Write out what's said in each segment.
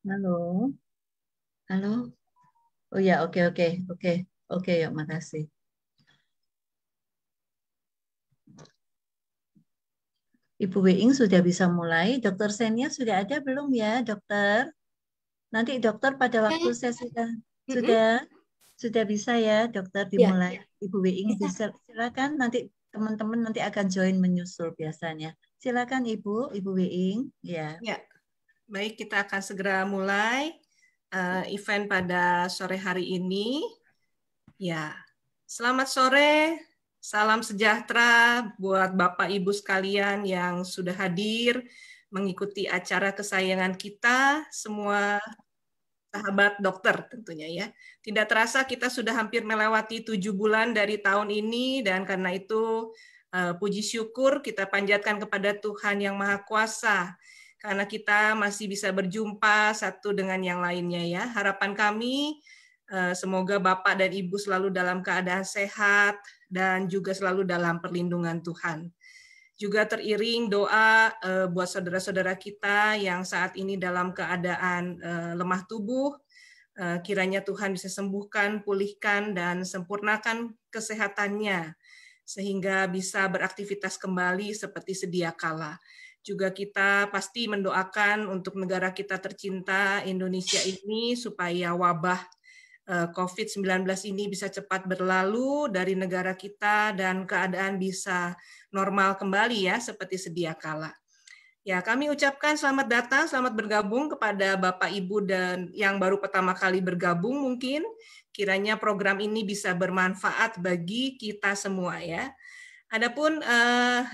Halo, halo. Oh ya, oke, oke, oke, oke, ya, makasih. Ibu Weing sudah bisa mulai. Dokter Senia sudah ada belum ya, dokter? Nanti dokter pada Ya, waktu saya sudah mm-mm. sudah sudah bisa ya, dokter Ya, dimulai. Ibu Weing bisa. bisa silakan. Nanti teman-teman nanti akan join menyusul biasanya. Silakan Ibu Weing. Ya. Ya, baik kita akan segera mulai event pada sore hari ini. Ya, selamat sore, salam sejahtera buat Bapak Ibu sekalian yang sudah hadir mengikuti acara kesayangan kita, semua sahabat dokter tentunya ya. Tidak terasa kita sudah hampir melewati 7 bulan dari tahun ini dan karena itu puji syukur kita panjatkan kepada Tuhan yang Maha Kuasa karena kita masih bisa berjumpa satu dengan yang lainnya ya. Harapan kami semoga Bapak dan Ibu selalu dalam keadaan sehat dan juga selalu dalam perlindungan Tuhan. Juga teriring doa buat saudara-saudara kita yang saat ini dalam keadaan lemah tubuh, kiranya Tuhan bisa sembuhkan, pulihkan, dan sempurnakan kesehatannya, sehingga bisa beraktivitas kembali seperti sedia kala. Juga kita pasti mendoakan untuk negara kita tercinta, Indonesia ini, supaya wabah COVID-19 ini bisa cepat berlalu dari negara kita dan keadaan bisa normal kembali ya seperti sedia kala. Ya, kami ucapkan selamat datang, selamat bergabung kepada Bapak Ibu dan yang baru pertama kali bergabung mungkin. Kiranya program ini bisa bermanfaat bagi kita semua ya. Adapun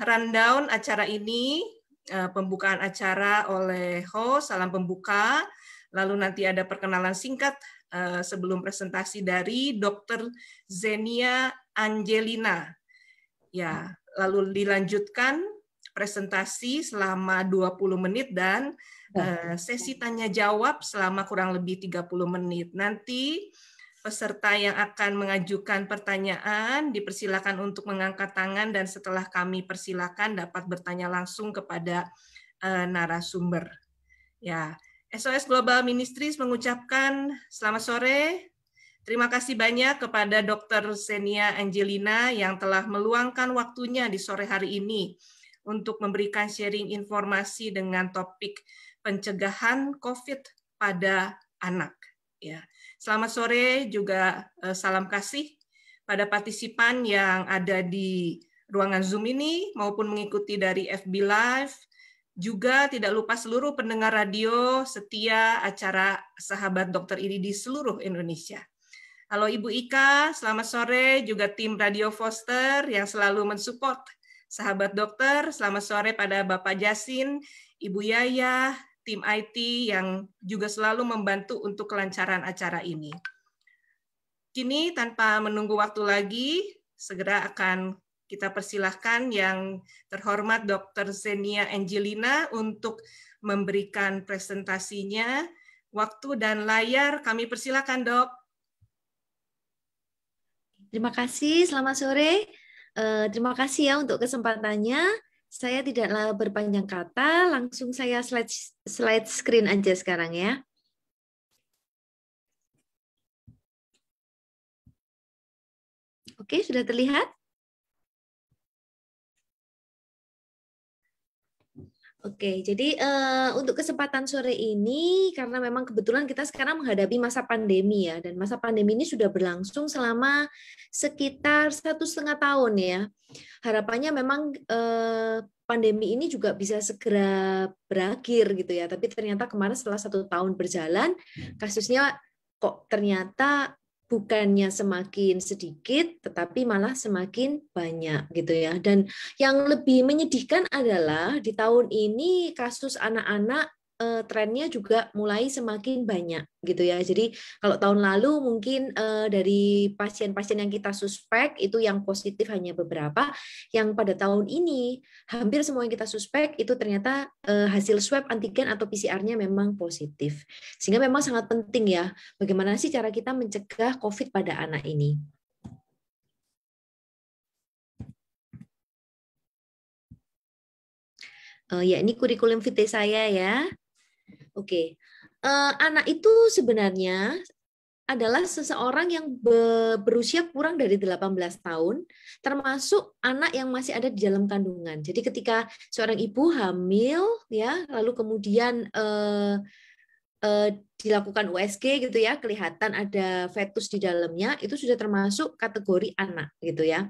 rundown acara ini, pembukaan acara oleh host, salam pembuka, lalu nanti ada perkenalan singkat sebelum presentasi dari Dr. Zenia Angelina. Ya, lalu dilanjutkan presentasi selama 20 menit dan sesi tanya jawab selama kurang lebih 30 menit. Nanti peserta yang akan mengajukan pertanyaan dipersilakan untuk mengangkat tangan dan setelah kami persilakan dapat bertanya langsung kepada narasumber. Ya, SOS Global Ministries mengucapkan selamat sore. Terima kasih banyak kepada Dr. Zenia Angelina yang telah meluangkan waktunya di sore hari ini untuk memberikan sharing informasi dengan topik pencegahan COVID pada anak. Ya. Selamat sore juga salam kasih pada partisipan yang ada di ruangan Zoom ini maupun mengikuti dari FB Live. Juga tidak lupa seluruh pendengar radio setia acara Sahabat Dokter ini di seluruh Indonesia. Halo Ibu Ika, selamat sore. Juga tim Radio Foster yang selalu mensupport Sahabat Dokter. Selamat sore pada Bapak Jasin, Ibu Yaya, tim IT yang juga selalu membantu untuk kelancaran acara ini. Kini tanpa menunggu waktu lagi, segera akan kita persilahkan yang terhormat Dr. Zenia Angelina untuk memberikan presentasinya. Waktu dan layar kami persilahkan, Dok. Terima kasih. Selamat sore. Terima kasih ya untuk kesempatannya. Saya tidak berpanjang kata, langsung saya slide screen aja sekarang ya. Oke, sudah terlihat? Oke, jadi untuk kesempatan sore ini, karena memang kebetulan kita sekarang menghadapi masa pandemi ya, dan masa pandemi ini sudah berlangsung selama sekitar 1,5 tahun ya. Harapannya memang pandemi ini juga bisa segera berakhir gitu ya, tapi ternyata kemarin setelah 1 tahun berjalan, kasusnya kok ternyata bukannya semakin sedikit, tetapi malah semakin banyak gitu ya. Dan yang lebih menyedihkan adalah di tahun ini kasus anak-anak trennya juga mulai semakin banyak gitu ya. Jadi kalau tahun lalu mungkin dari pasien-pasien yang kita suspek itu yang positif hanya beberapa, yang pada tahun ini hampir semua yang kita suspek itu ternyata hasil swab antigen atau PCR-nya memang positif. Sehingga memang sangat penting ya, bagaimana sih cara kita mencegah COVID pada anak ini. Ya, ini kurikulum vitae saya ya. Oke. anak itu sebenarnya adalah seseorang yang berusia kurang dari 18 tahun, termasuk anak yang masih ada di dalam kandungan. Jadi ketika seorang ibu hamil, ya, lalu kemudian dilakukan USG gitu ya, kelihatan ada fetus di dalamnya, itu sudah termasuk kategori anak gitu ya.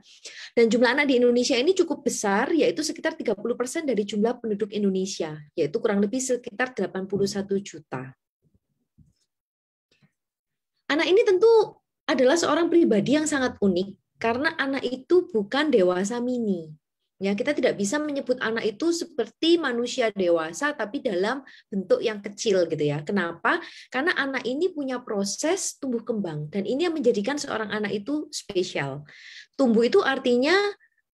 Dan jumlah anak di Indonesia ini cukup besar, yaitu sekitar 30% dari jumlah penduduk Indonesia, yaitu kurang lebih sekitar 81 juta. Anak ini tentu adalah seorang pribadi yang sangat unik karena anak itu bukan dewasa mini. Ya, kita tidak bisa menyebut anak itu seperti manusia dewasa tapi dalam bentuk yang kecil gitu ya. Kenapa? Karena anak ini punya proses tumbuh kembang dan ini yang menjadikan seorang anak itu spesial. Tumbuh itu artinya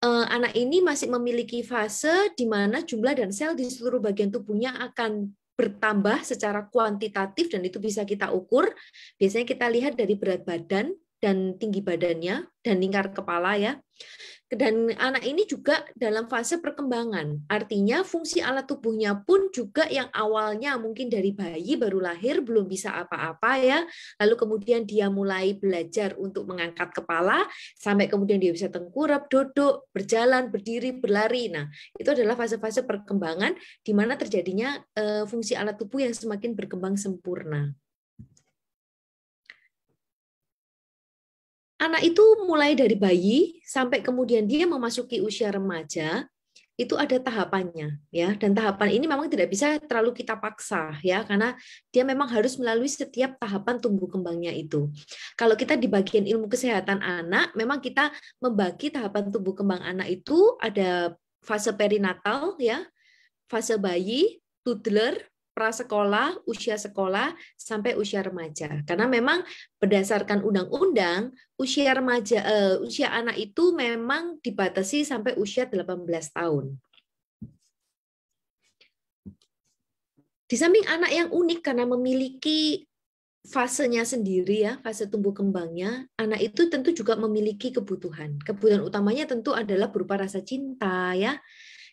anak ini masih memiliki fase di mana jumlah dan sel di seluruh bagian tubuhnya akan bertambah secara kuantitatif dan itu bisa kita ukur. Biasanya kita lihat dari berat badan dan tinggi badannya dan lingkar kepala ya. Dan anak ini juga dalam fase perkembangan. Artinya fungsi alat tubuhnya pun juga yang awalnya mungkin dari bayi baru lahir belum bisa apa-apa ya. Lalu kemudian dia mulai belajar untuk mengangkat kepala sampai kemudian dia bisa tengkurap, duduk, berjalan, berdiri, berlari. Nah, itu adalah fase-fase perkembangan di mana terjadinya fungsi alat tubuh yang semakin berkembang sempurna. Anak itu mulai dari bayi sampai kemudian dia memasuki usia remaja, itu ada tahapannya ya, dan tahapan ini memang tidak bisa terlalu kita paksa ya, karena dia memang harus melalui setiap tahapan tumbuh kembangnya itu. Kalau kita di bagian ilmu kesehatan anak, memang kita membagi tahapan tumbuh kembang anak itu ada fase perinatal ya, fase bayi, toddler, prasekolah, usia sekolah, sampai usia remaja. Karena memang berdasarkan undang-undang, usia remaja, usia anak itu memang dibatasi sampai usia 18 tahun. Di samping anak yang unik karena memiliki fasenya sendiri ya, fase tumbuh kembangnya, anak itu tentu juga memiliki kebutuhan. Kebutuhan utamanya tentu adalah berupa rasa cinta ya.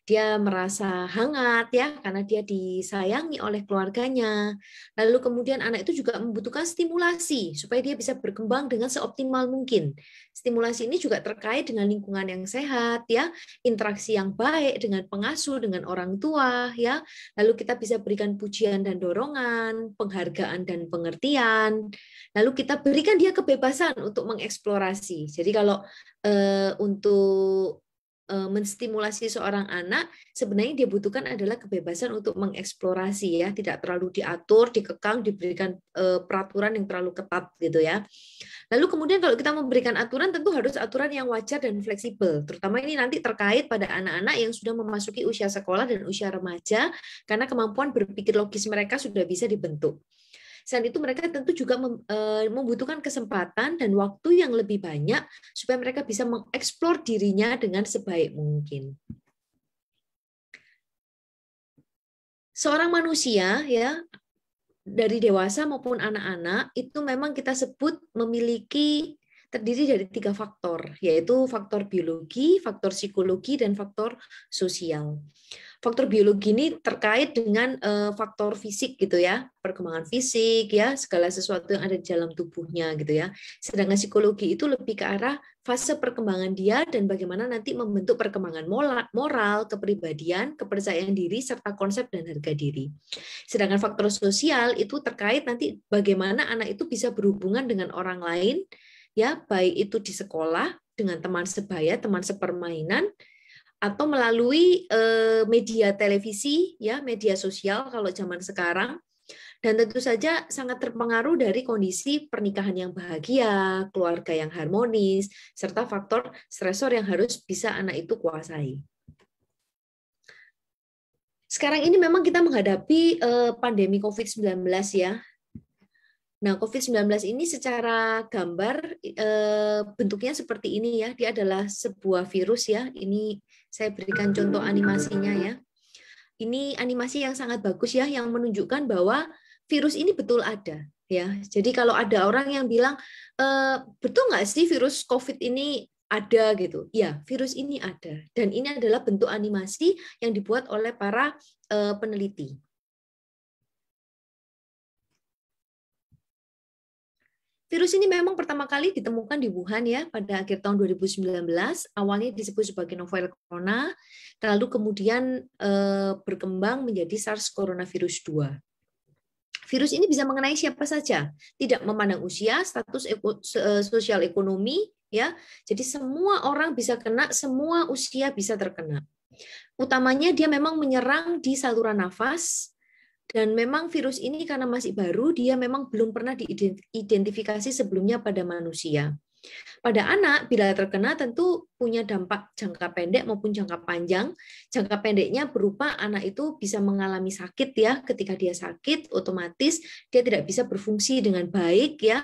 Dia merasa hangat ya karena dia disayangi oleh keluarganya. Lalu kemudian anak itu juga membutuhkan stimulasi supaya dia bisa berkembang dengan seoptimal mungkin. Stimulasi ini juga terkait dengan lingkungan yang sehat ya, interaksi yang baik dengan pengasuh, dengan orang tua ya. Lalu kita bisa berikan pujian dan dorongan, penghargaan dan pengertian. Lalu kita berikan dia kebebasan untuk mengeksplorasi. Jadi kalau untuk menstimulasi seorang anak, sebenarnya dia butuhkan adalah kebebasan untuk mengeksplorasi ya, tidak terlalu diatur, dikekang, diberikan peraturan yang terlalu ketat gitu ya. Lalu kemudian kalau kita memberikan aturan tentu harus aturan yang wajar dan fleksibel, terutama ini nanti terkait pada anak-anak yang sudah memasuki usia sekolah dan usia remaja karena kemampuan berpikir logis mereka sudah bisa dibentuk. Selain itu mereka tentu juga membutuhkan kesempatan dan waktu yang lebih banyak supaya mereka bisa mengeksplor dirinya dengan sebaik mungkin. Seorang manusia ya, dari dewasa maupun anak-anak itu memang kita sebut memiliki terdiri dari 3 faktor, yaitu faktor biologi, faktor psikologi, dan faktor sosial. Faktor biologi ini terkait dengan faktor fisik gitu ya, perkembangan fisik ya, segala sesuatu yang ada di dalam tubuhnya gitu ya. Sedangkan psikologi itu lebih ke arah fase perkembangan dia dan bagaimana nanti membentuk perkembangan moral, kepribadian, kepercayaan diri serta konsep dan harga diri. Sedangkan faktor sosial itu terkait nanti bagaimana anak itu bisa berhubungan dengan orang lain ya, baik itu di sekolah dengan teman sebaya, teman sepermainan, atau melalui media televisi ya, media sosial kalau zaman sekarang, dan tentu saja sangat terpengaruh dari kondisi pernikahan yang bahagia, keluarga yang harmonis, serta faktor stresor yang harus bisa anak itu kuasai. Sekarang ini memang kita menghadapi pandemi COVID-19 ya. Nah, COVID-19 ini secara gambar bentuknya seperti ini ya. Dia adalah sebuah virus ya. Ini saya berikan contoh animasinya ya. Ini animasi yang sangat bagus ya, yang menunjukkan bahwa virus ini betul ada ya. Jadi kalau ada orang yang bilang betul nggak sih virus COVID ini ada gitu? Ya, virus ini ada. Dan ini adalah bentuk animasi yang dibuat oleh para peneliti. Virus ini memang pertama kali ditemukan di Wuhan ya pada akhir tahun 2019. Awalnya disebut sebagai novel corona, lalu kemudian berkembang menjadi SARS coronavirus 2. Virus ini bisa mengenai siapa saja, tidak memandang usia, status sosial ekonomi, ya. Jadi semua orang bisa kena, semua usia bisa terkena. Utamanya dia memang menyerang di saluran nafas, dan memang virus ini karena masih baru, dia memang belum pernah diidentifikasi sebelumnya pada manusia. Pada anak, bila terkena tentu punya dampak jangka pendek maupun jangka panjang. Jangka pendeknya berupa anak itu bisa mengalami sakit ya, ketika dia sakit, otomatis dia tidak bisa berfungsi dengan baik ya.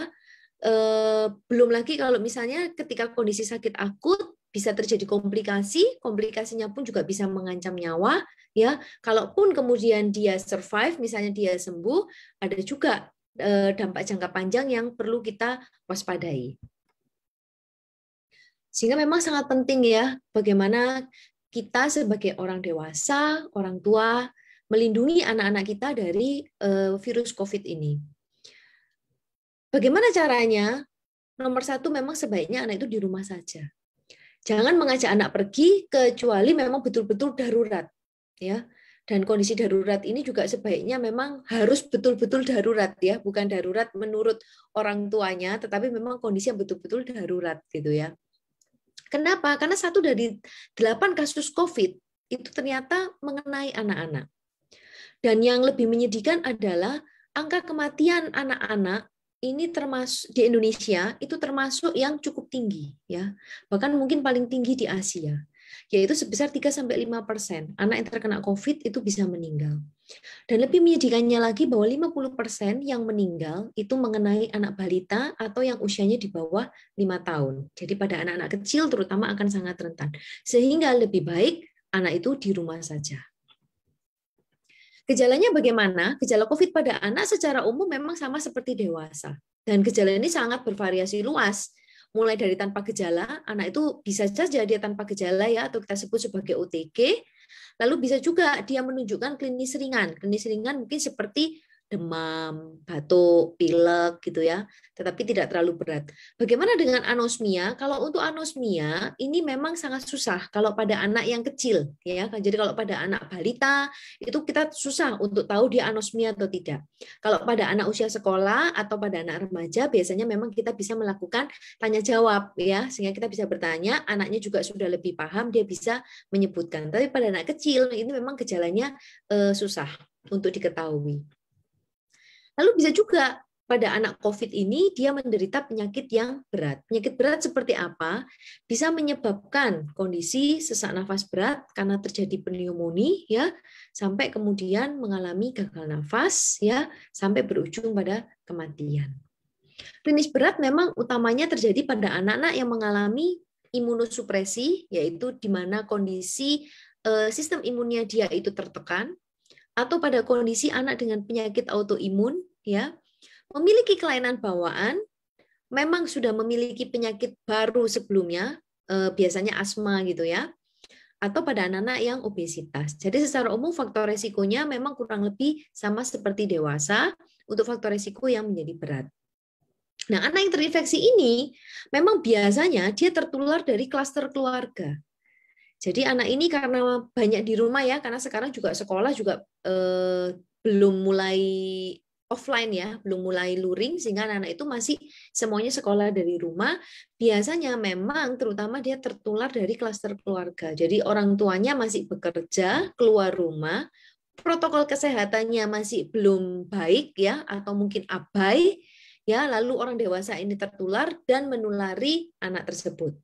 Belum lagi kalau misalnya ketika kondisi sakit akut bisa terjadi komplikasi, komplikasinya pun juga bisa mengancam nyawa ya. Kalaupun kemudian dia survive, misalnya dia sembuh, ada juga dampak jangka panjang yang perlu kita waspadai. Sehingga memang sangat penting ya bagaimana kita sebagai orang dewasa, orang tua, melindungi anak-anak kita dari virus COVID ini. Bagaimana caranya? Nomor satu, memang sebaiknya anak itu di rumah saja. Jangan mengajak anak pergi kecuali memang betul-betul darurat. Ya. Dan kondisi darurat ini juga sebaiknya memang harus betul-betul darurat ya, bukan darurat menurut orang tuanya, tetapi memang kondisi yang betul-betul darurat gitu ya. Kenapa? Karena 1 dari 8 kasus COVID itu ternyata mengenai anak-anak. Dan yang lebih menyedihkan adalah angka kematian anak-anak ini termasuk di Indonesia itu termasuk yang cukup tinggi ya. Bahkan mungkin paling tinggi di Asia, yaitu sebesar 3-5% anak yang terkena COVID itu bisa meninggal. Dan lebih menyedihkannya lagi bahwa 50% yang meninggal itu mengenai anak balita atau yang usianya di bawah 5 tahun. Jadi pada anak-anak kecil terutama akan sangat rentan. Sehingga lebih baik anak itu di rumah saja. Gejalanya bagaimana? Gejala COVID pada anak secara umum memang sama seperti dewasa. Dan gejala ini sangat bervariasi luas. Mulai dari tanpa gejala, anak itu bisa saja dia tanpa gejala ya, atau kita sebut sebagai OTG. Lalu bisa juga dia menunjukkan klinis ringan. Klinis ringan mungkin seperti demam, batuk, pilek gitu ya, tetapi tidak terlalu berat. Bagaimana dengan anosmia? Kalau untuk anosmia ini memang sangat susah kalau pada anak yang kecil ya. Jadi kalau pada anak balita itu kita susah untuk tahu dia anosmia atau tidak. Kalau pada anak usia sekolah atau pada anak remaja biasanya memang kita bisa melakukan tanya jawab ya, sehingga kita bisa bertanya, anaknya juga sudah lebih paham, dia bisa menyebutkan. Tapi pada anak kecil ini memang gejalanya susah untuk diketahui. Lalu bisa juga pada anak COVID ini dia menderita penyakit yang berat. Penyakit berat seperti apa? Bisa menyebabkan kondisi sesak nafas berat karena terjadi pneumonia ya, sampai kemudian mengalami gagal nafas ya, sampai berujung pada kematian. Klinis berat memang utamanya terjadi pada anak-anak yang mengalami imunosupresi, yaitu di mana kondisi sistem imunnya dia itu tertekan, atau pada kondisi anak dengan penyakit autoimun ya, memiliki kelainan bawaan, memang sudah memiliki penyakit baru sebelumnya, biasanya asma gitu ya, atau pada anak-anak yang obesitas. Jadi secara umum faktor resikonya memang kurang lebih sama seperti dewasa untuk faktor resiko yang menjadi berat. Nah, anak yang terinfeksi ini memang biasanya dia tertular dari klaster keluarga. Jadi anak ini karena banyak di rumah ya, karena sekarang juga sekolah juga belum mulai offline ya, belum mulai luring, sehingga anak-anak itu masih semuanya sekolah dari rumah. Biasanya memang terutama dia tertular dari klaster keluarga. Jadi orang tuanya masih bekerja, keluar rumah, protokol kesehatannya masih belum baik ya, atau mungkin abai ya, lalu orang dewasa ini tertular dan menulari anak tersebut.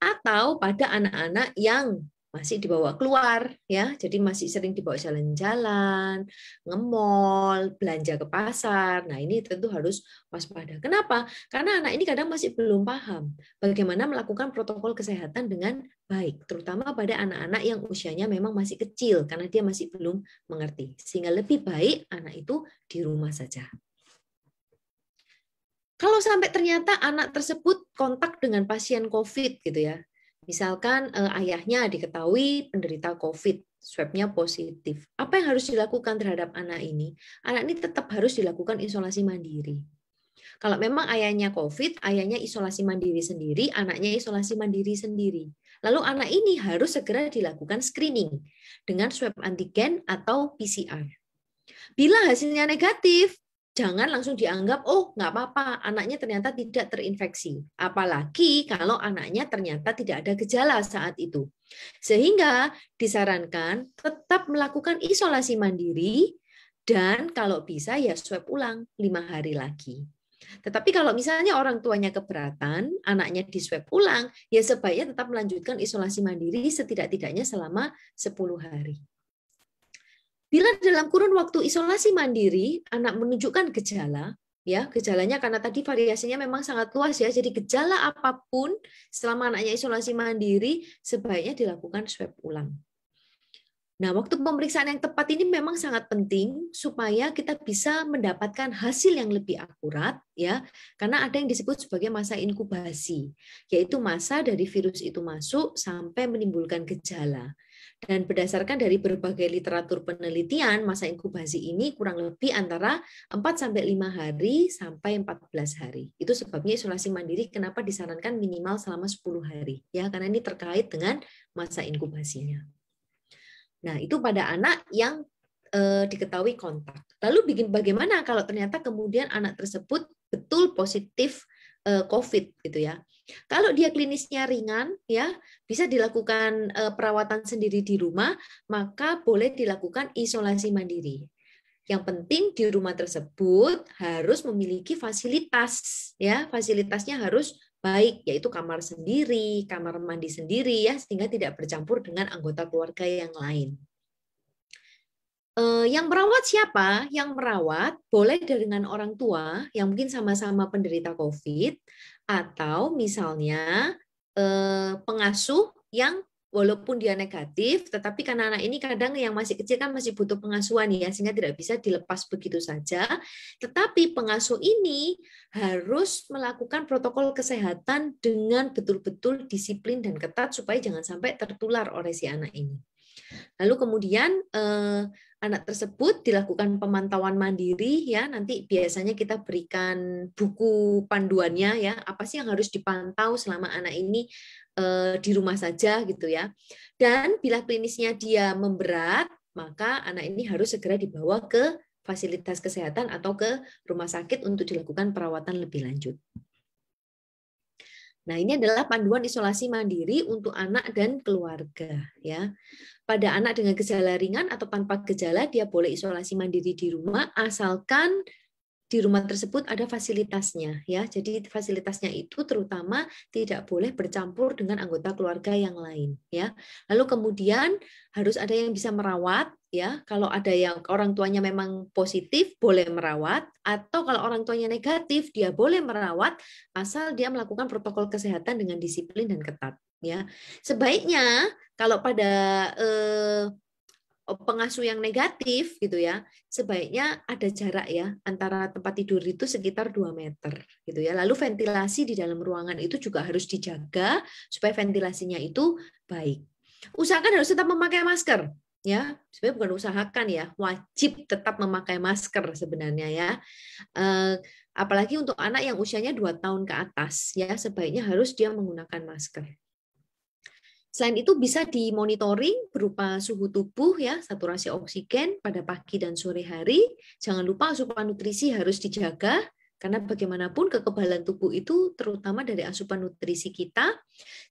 Atau pada anak-anak yang masih dibawa keluar ya, jadi masih sering dibawa jalan-jalan, nge-mall, belanja ke pasar. Nah, ini tentu harus waspada. Kenapa? Karena anak ini kadang masih belum paham bagaimana melakukan protokol kesehatan dengan baik, terutama pada anak-anak yang usianya memang masih kecil karena dia masih belum mengerti. Sehingga lebih baik anak itu di rumah saja. Kalau sampai ternyata anak tersebut kontak dengan pasien COVID gitu ya, misalkan ayahnya diketahui penderita COVID, swab-nya positif, apa yang harus dilakukan terhadap anak ini? Anak ini tetap harus dilakukan isolasi mandiri. Kalau memang ayahnya COVID, ayahnya isolasi mandiri sendiri, anaknya isolasi mandiri sendiri. Lalu anak ini harus segera dilakukan screening dengan swab antigen atau PCR. Bila hasilnya negatif, jangan langsung dianggap, oh nggak apa-apa, anaknya ternyata tidak terinfeksi. Apalagi kalau anaknya ternyata tidak ada gejala saat itu. Sehingga disarankan tetap melakukan isolasi mandiri dan kalau bisa ya swab ulang 5 hari lagi. Tetapi kalau misalnya orang tuanya keberatan, anaknya di swab ulang, ya sebaiknya tetap melanjutkan isolasi mandiri setidak-tidaknya selama 10 hari. Bila dalam kurun waktu isolasi mandiri, anak menunjukkan gejala, ya gejalanya karena tadi variasinya memang sangat luas ya, jadi gejala apapun selama anaknya isolasi mandiri, sebaiknya dilakukan swab ulang. Nah, waktu pemeriksaan yang tepat ini memang sangat penting supaya kita bisa mendapatkan hasil yang lebih akurat ya, karena ada yang disebut sebagai masa inkubasi, yaitu masa dari virus itu masuk sampai menimbulkan gejala. Dan berdasarkan dari berbagai literatur penelitian, masa inkubasi ini kurang lebih antara 4-5 hari sampai 14 hari. Itu sebabnya isolasi mandiri kenapa disarankan minimal selama 10 hari ya, karena ini terkait dengan masa inkubasinya. Nah, itu pada anak yang diketahui kontak. Lalu bagaimana kalau ternyata kemudian anak tersebut betul positif COVID gitu ya. Kalau dia klinisnya ringan ya, bisa dilakukan perawatan sendiri di rumah, maka boleh dilakukan isolasi mandiri. Yang penting di rumah tersebut harus memiliki fasilitas ya, fasilitasnya harus baik, yaitu kamar sendiri, kamar mandi sendiri ya, sehingga tidak bercampur dengan anggota keluarga yang lain. Yang merawat siapa? Yang merawat boleh dengan orang tua yang mungkin sama-sama penderita COVID, atau misalnya pengasuh yang walaupun dia negatif, tetapi karena anak ini kadang yang masih kecil kan masih butuh pengasuhan ya, sehingga tidak bisa dilepas begitu saja. Tetapi pengasuh ini harus melakukan protokol kesehatan dengan betul-betul disiplin dan ketat supaya jangan sampai tertular oleh si anak ini. Lalu kemudian anak tersebut dilakukan pemantauan mandiri ya, nanti biasanya kita berikan buku panduannya ya, apa sih yang harus dipantau selama anak ini di rumah saja gitu ya. Dan bila klinisnya dia memberat, maka anak ini harus segera dibawa ke fasilitas kesehatan atau ke rumah sakit untuk dilakukan perawatan lebih lanjut. Nah, ini adalah panduan isolasi mandiri untuk anak dan keluarga ya. Pada anak dengan gejala ringan atau tanpa gejala, dia boleh isolasi mandiri di rumah asalkan di rumah tersebut ada fasilitasnya ya. Jadi fasilitasnya itu terutama tidak boleh bercampur dengan anggota keluarga yang lain ya. Lalu kemudian harus ada yang bisa merawat ya. Kalau ada yang orang tuanya memang positif boleh merawat, atau kalau orang tuanya negatif dia boleh merawat asal dia melakukan protokol kesehatan dengan disiplin dan ketat ya. Sebaiknya kalau pada pengasuh yang negatif gitu ya, sebaiknya ada jarak ya antara tempat tidur itu sekitar 2 meter gitu ya. Lalu ventilasi di dalam ruangan itu juga harus dijaga supaya ventilasinya itu baik. Usahakan harus tetap memakai masker ya. Sebenarnya bukan usahakan ya, wajib tetap memakai masker sebenarnya ya. Apalagi untuk anak yang usianya 2 tahun ke atas ya, sebaiknya harus dia menggunakan masker. Selain itu bisa dimonitoring berupa suhu tubuh ya, saturasi oksigen pada pagi dan sore hari. Jangan lupa asupan nutrisi harus dijaga karena bagaimanapun kekebalan tubuh itu terutama dari asupan nutrisi kita.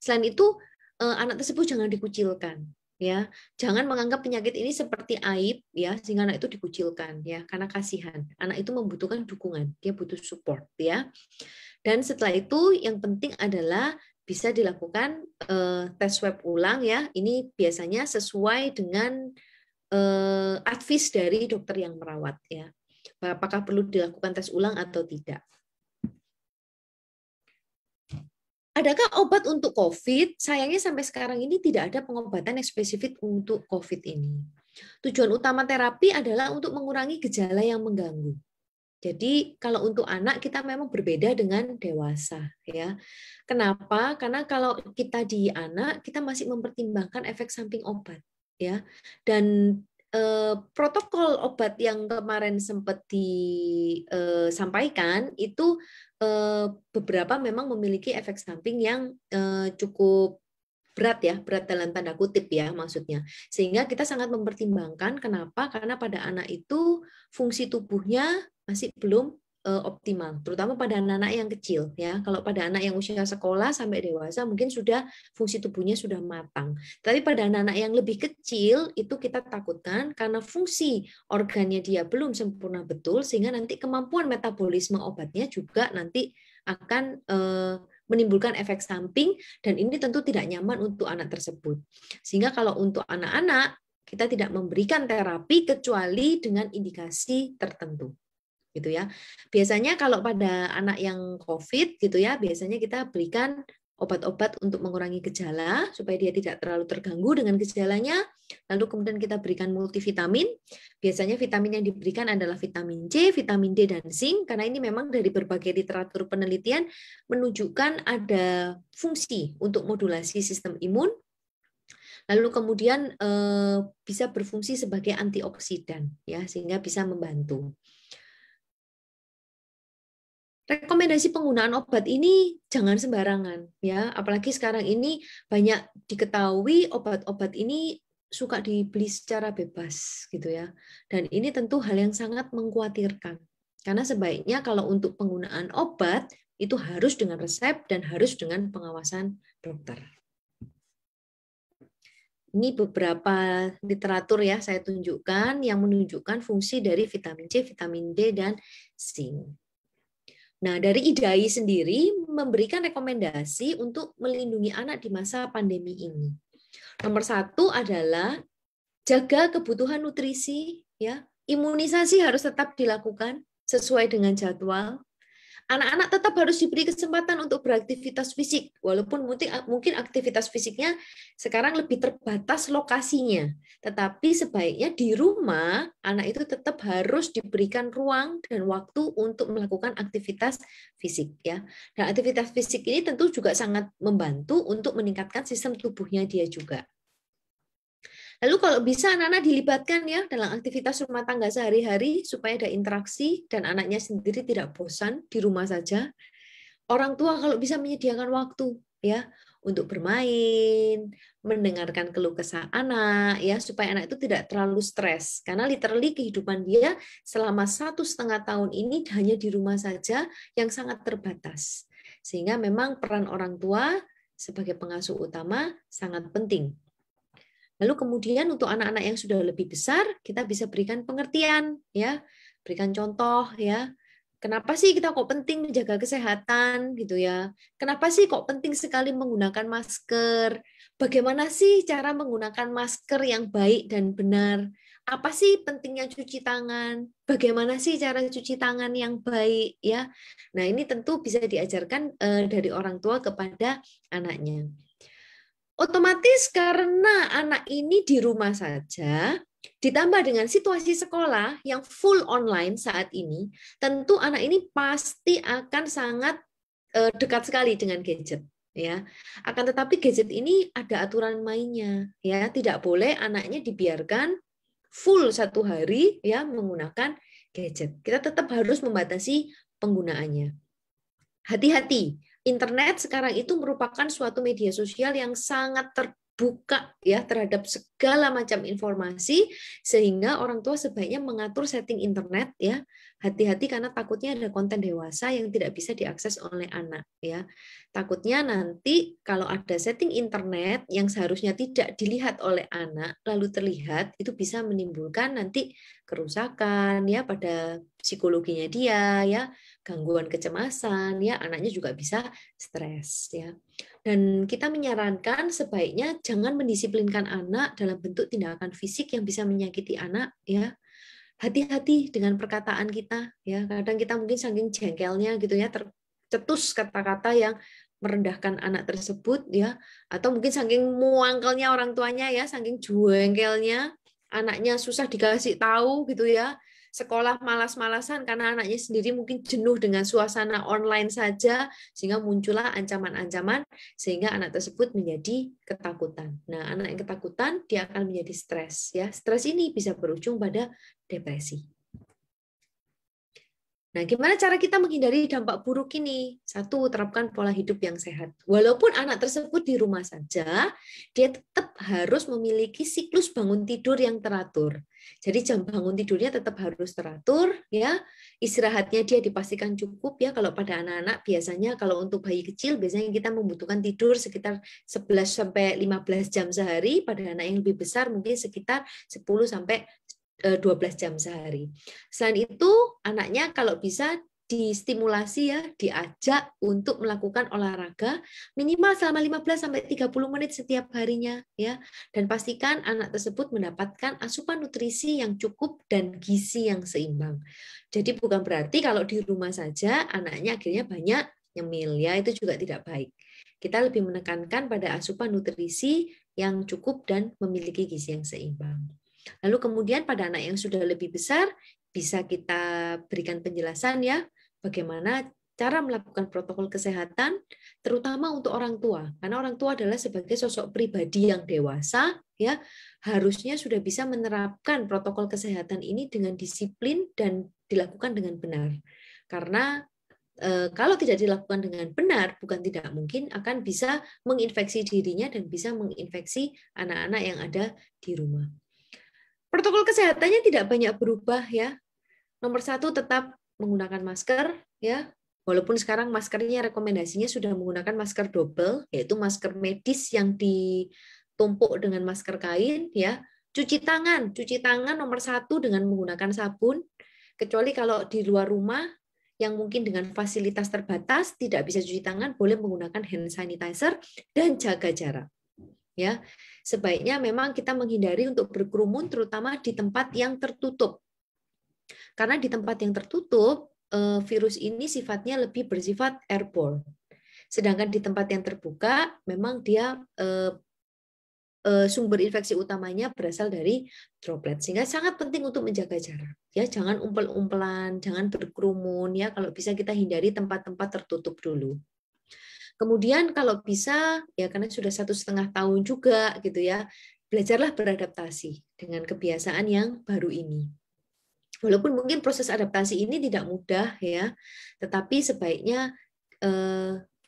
Selain itu anak tersebut jangan dikucilkan ya. Jangan menganggap penyakit ini seperti aib ya sehingga anak itu dikucilkan ya, karena kasihan. Anak itu membutuhkan dukungan, dia butuh support ya. Dan setelah itu yang penting adalah bisa dilakukan tes swab ulang ya. Ini biasanya sesuai dengan advice dari dokter yang merawat ya. Apakah perlu dilakukan tes ulang atau tidak? Adakah obat untuk COVID? Sayangnya sampai sekarang ini tidak ada pengobatan yang spesifik untuk COVID ini. Tujuan utama terapi adalah untuk mengurangi gejala yang mengganggu. Jadi kalau untuk anak kita memang berbeda dengan dewasa ya. Kenapa? Karena kalau kita di anak kita masih mempertimbangkan efek samping obat ya. Dan protokol obat yang kemarin sempat disampaikan itu beberapa memang memiliki efek samping yang cukup berat ya, berat dalam tanda kutip ya maksudnya. Sehingga kita sangat mempertimbangkan kenapa? Karena pada anak itu fungsi tubuhnya masih belum optimal, terutama pada anak-anak yang kecil ya. Kalau pada anak yang usia sekolah sampai dewasa mungkin sudah fungsi tubuhnya sudah matang. Tapi pada anak-anak yang lebih kecil itu kita takutkan karena fungsi organnya dia belum sempurna betul sehingga nanti kemampuan metabolisme obatnya juga nanti akan menimbulkan efek samping dan ini tentu tidak nyaman untuk anak tersebut. Sehingga kalau untuk anak-anak kita tidak memberikan terapi kecuali dengan indikasi tertentu. Gitu ya. Biasanya kalau pada anak yang COVID gitu ya, biasanya kita berikan obat-obat untuk mengurangi gejala supaya dia tidak terlalu terganggu dengan gejalanya. Lalu kemudian kita berikan multivitamin. Biasanya vitamin yang diberikan adalah vitamin C, vitamin D dan zinc karena ini memang dari berbagai literatur penelitian menunjukkan ada fungsi untuk modulasi sistem imun. Lalu kemudian bisa berfungsi sebagai antioksidan ya sehingga bisa membantu. Rekomendasi penggunaan obat ini jangan sembarangan ya, apalagi sekarang ini banyak diketahui obat-obat ini suka dibeli secara bebas gitu ya. Dan ini tentu hal yang sangat mengkhawatirkan. Karena sebaiknya kalau untuk penggunaan obat itu harus dengan resep dan harus dengan pengawasan dokter. Ini beberapa literatur ya saya tunjukkan yang menunjukkan fungsi dari vitamin C, vitamin D dan zinc. Nah, dari IDAI sendiri memberikan rekomendasi untuk melindungi anak di masa pandemi ini. Nomor 1 adalah jaga kebutuhan nutrisi, ya. Imunisasi harus tetap dilakukan sesuai dengan jadwal. Anak-anak tetap harus diberi kesempatan untuk beraktivitas fisik, walaupun mungkin aktivitas fisiknya sekarang lebih terbatas lokasinya. Tetapi sebaiknya di rumah, anak itu tetap harus diberikan ruang dan waktu untuk melakukan aktivitas fisik. Ya. Dan aktivitas fisik ini tentu juga sangat membantu untuk meningkatkan sistem tubuhnya dia juga. Lalu kalau bisa anak-anak dilibatkan ya dalam aktivitas rumah tangga sehari-hari supaya ada interaksi dan anaknya sendiri tidak bosan di rumah saja. Orang tua kalau bisa menyediakan waktu ya untuk bermain, mendengarkan keluh kesah anak ya supaya anak itu tidak terlalu stres karena literally kehidupan dia selama 1,5 tahun ini hanya di rumah saja yang sangat terbatas. Sehingga memang peran orang tua sebagai pengasuh utama sangat penting. Lalu kemudian untuk anak-anak yang sudah lebih besar, kita bisa berikan pengertian, ya, berikan contoh, ya. Kenapa sih kita kok penting menjaga kesehatan, gitu ya? Kenapa sih kok penting sekali menggunakan masker? Bagaimana sih cara menggunakan masker yang baik dan benar? Apa sih pentingnya cuci tangan? Bagaimana sih cara cuci tangan yang baik, ya? Nah ini tentu bisa diajarkan dari orang tua kepada anaknya. Otomatis karena anak ini di rumah saja, ditambah dengan situasi sekolah yang full online saat ini, tentu anak ini pasti akan sangat dekat sekali dengan gadget. Ya, akan tetapi gadget ini ada aturan mainnya. Ya, tidak boleh anaknya dibiarkan full 1 hari ya menggunakan gadget. Kita tetap harus membatasi penggunaannya. Hati-hati. Internet sekarang itu merupakan suatu media sosial yang sangat terbuka ya terhadap segala macam informasi sehingga orang tua sebaiknya mengatur setting internet ya. Hati-hati karena takutnya ada konten dewasa yang tidak bisa diakses oleh anak ya. Takutnya nanti kalau ada setting internet yang seharusnya tidak dilihat oleh anak lalu terlihat itu bisa menimbulkan nanti kerusakan ya pada psikologinya dia ya, gangguan kecemasan ya, anaknya juga bisa stres ya. Dan kita menyarankan sebaiknya jangan mendisiplinkan anak dalam bentuk tindakan fisik yang bisa menyakiti anak ya. Hati-hati dengan perkataan kita ya. Kadang kita mungkin saking jengkelnya gitu ya, tercetus kata-kata yang merendahkan anak tersebut ya, atau mungkin saking muangkelnya orang tuanya ya, saking jengkelnya anaknya susah dikasih tahu gitu ya. sekolah malas-malasan karena anaknya sendiri mungkin jenuh dengan suasana online saja, sehingga muncullah ancaman-ancaman sehingga anak tersebut menjadi ketakutan. Nah, anak yang ketakutan dia akan menjadi stres ya. Stres ini bisa berujung pada depresi. Nah, gimana cara kita menghindari dampak buruk ini? Satu, terapkan pola hidup yang sehat. Walaupun anak tersebut di rumah saja, dia tetap harus memiliki siklus bangun tidur yang teratur. Jadi jam bangun tidurnya tetap harus teratur, ya. Istirahatnya dia dipastikan cukup ya. Kalau pada anak-anak biasanya kalau untuk bayi kecil biasanya kita membutuhkan tidur sekitar 11 sampai 15 jam sehari. Pada anak yang lebih besar mungkin sekitar 10 sampai 12 jam sehari. Selain itu, anaknya kalau bisa distimulasi ya, diajak untuk melakukan olahraga minimal selama 15 sampai 30 menit setiap harinya ya. Dan pastikan anak tersebut mendapatkan asupan nutrisi yang cukup dan gizi yang seimbang. Jadi bukan berarti kalau di rumah saja anaknya akhirnya banyak nyemil ya, itu juga tidak baik. Kita lebih menekankan pada asupan nutrisi yang cukup dan memiliki gizi yang seimbang. Lalu kemudian pada anak yang sudah lebih besar, bisa kita berikan penjelasan ya, bagaimana cara melakukan protokol kesehatan, terutama untuk orang tua. Karena orang tua adalah sebagai sosok pribadi yang dewasa, ya harusnya sudah bisa menerapkan protokol kesehatan ini dengan disiplin dan dilakukan dengan benar. Karena kalau tidak dilakukan dengan benar, bukan tidak mungkin akan bisa menginfeksi dirinya dan bisa menginfeksi anak-anak yang ada di rumah. Protokol kesehatannya tidak banyak berubah ya. Nomor 1 tetap menggunakan masker ya. Walaupun sekarang maskernya rekomendasinya sudah menggunakan masker double, yaitu masker medis yang ditumpuk dengan masker kain ya. Cuci tangan nomor 1 dengan menggunakan sabun. Kecuali kalau di luar rumah yang mungkin dengan fasilitas terbatas tidak bisa cuci tangan, boleh menggunakan hand sanitizer dan jaga jarak. Ya, sebaiknya memang kita menghindari untuk berkerumun terutama di tempat yang tertutup. Karena di tempat yang tertutup virus ini sifatnya lebih bersifat airborne. Sedangkan di tempat yang terbuka memang dia sumber infeksi utamanya berasal dari droplet. Sehingga sangat penting untuk menjaga jarak. Ya, jangan umpel-umpelan, jangan berkerumun ya. Kalau bisa kita hindari tempat-tempat tertutup dulu. Kemudian kalau bisa, ya karena sudah 1,5 tahun juga gitu ya, belajarlah beradaptasi dengan kebiasaan yang baru ini. Walaupun mungkin proses adaptasi ini tidak mudah ya, tetapi sebaiknya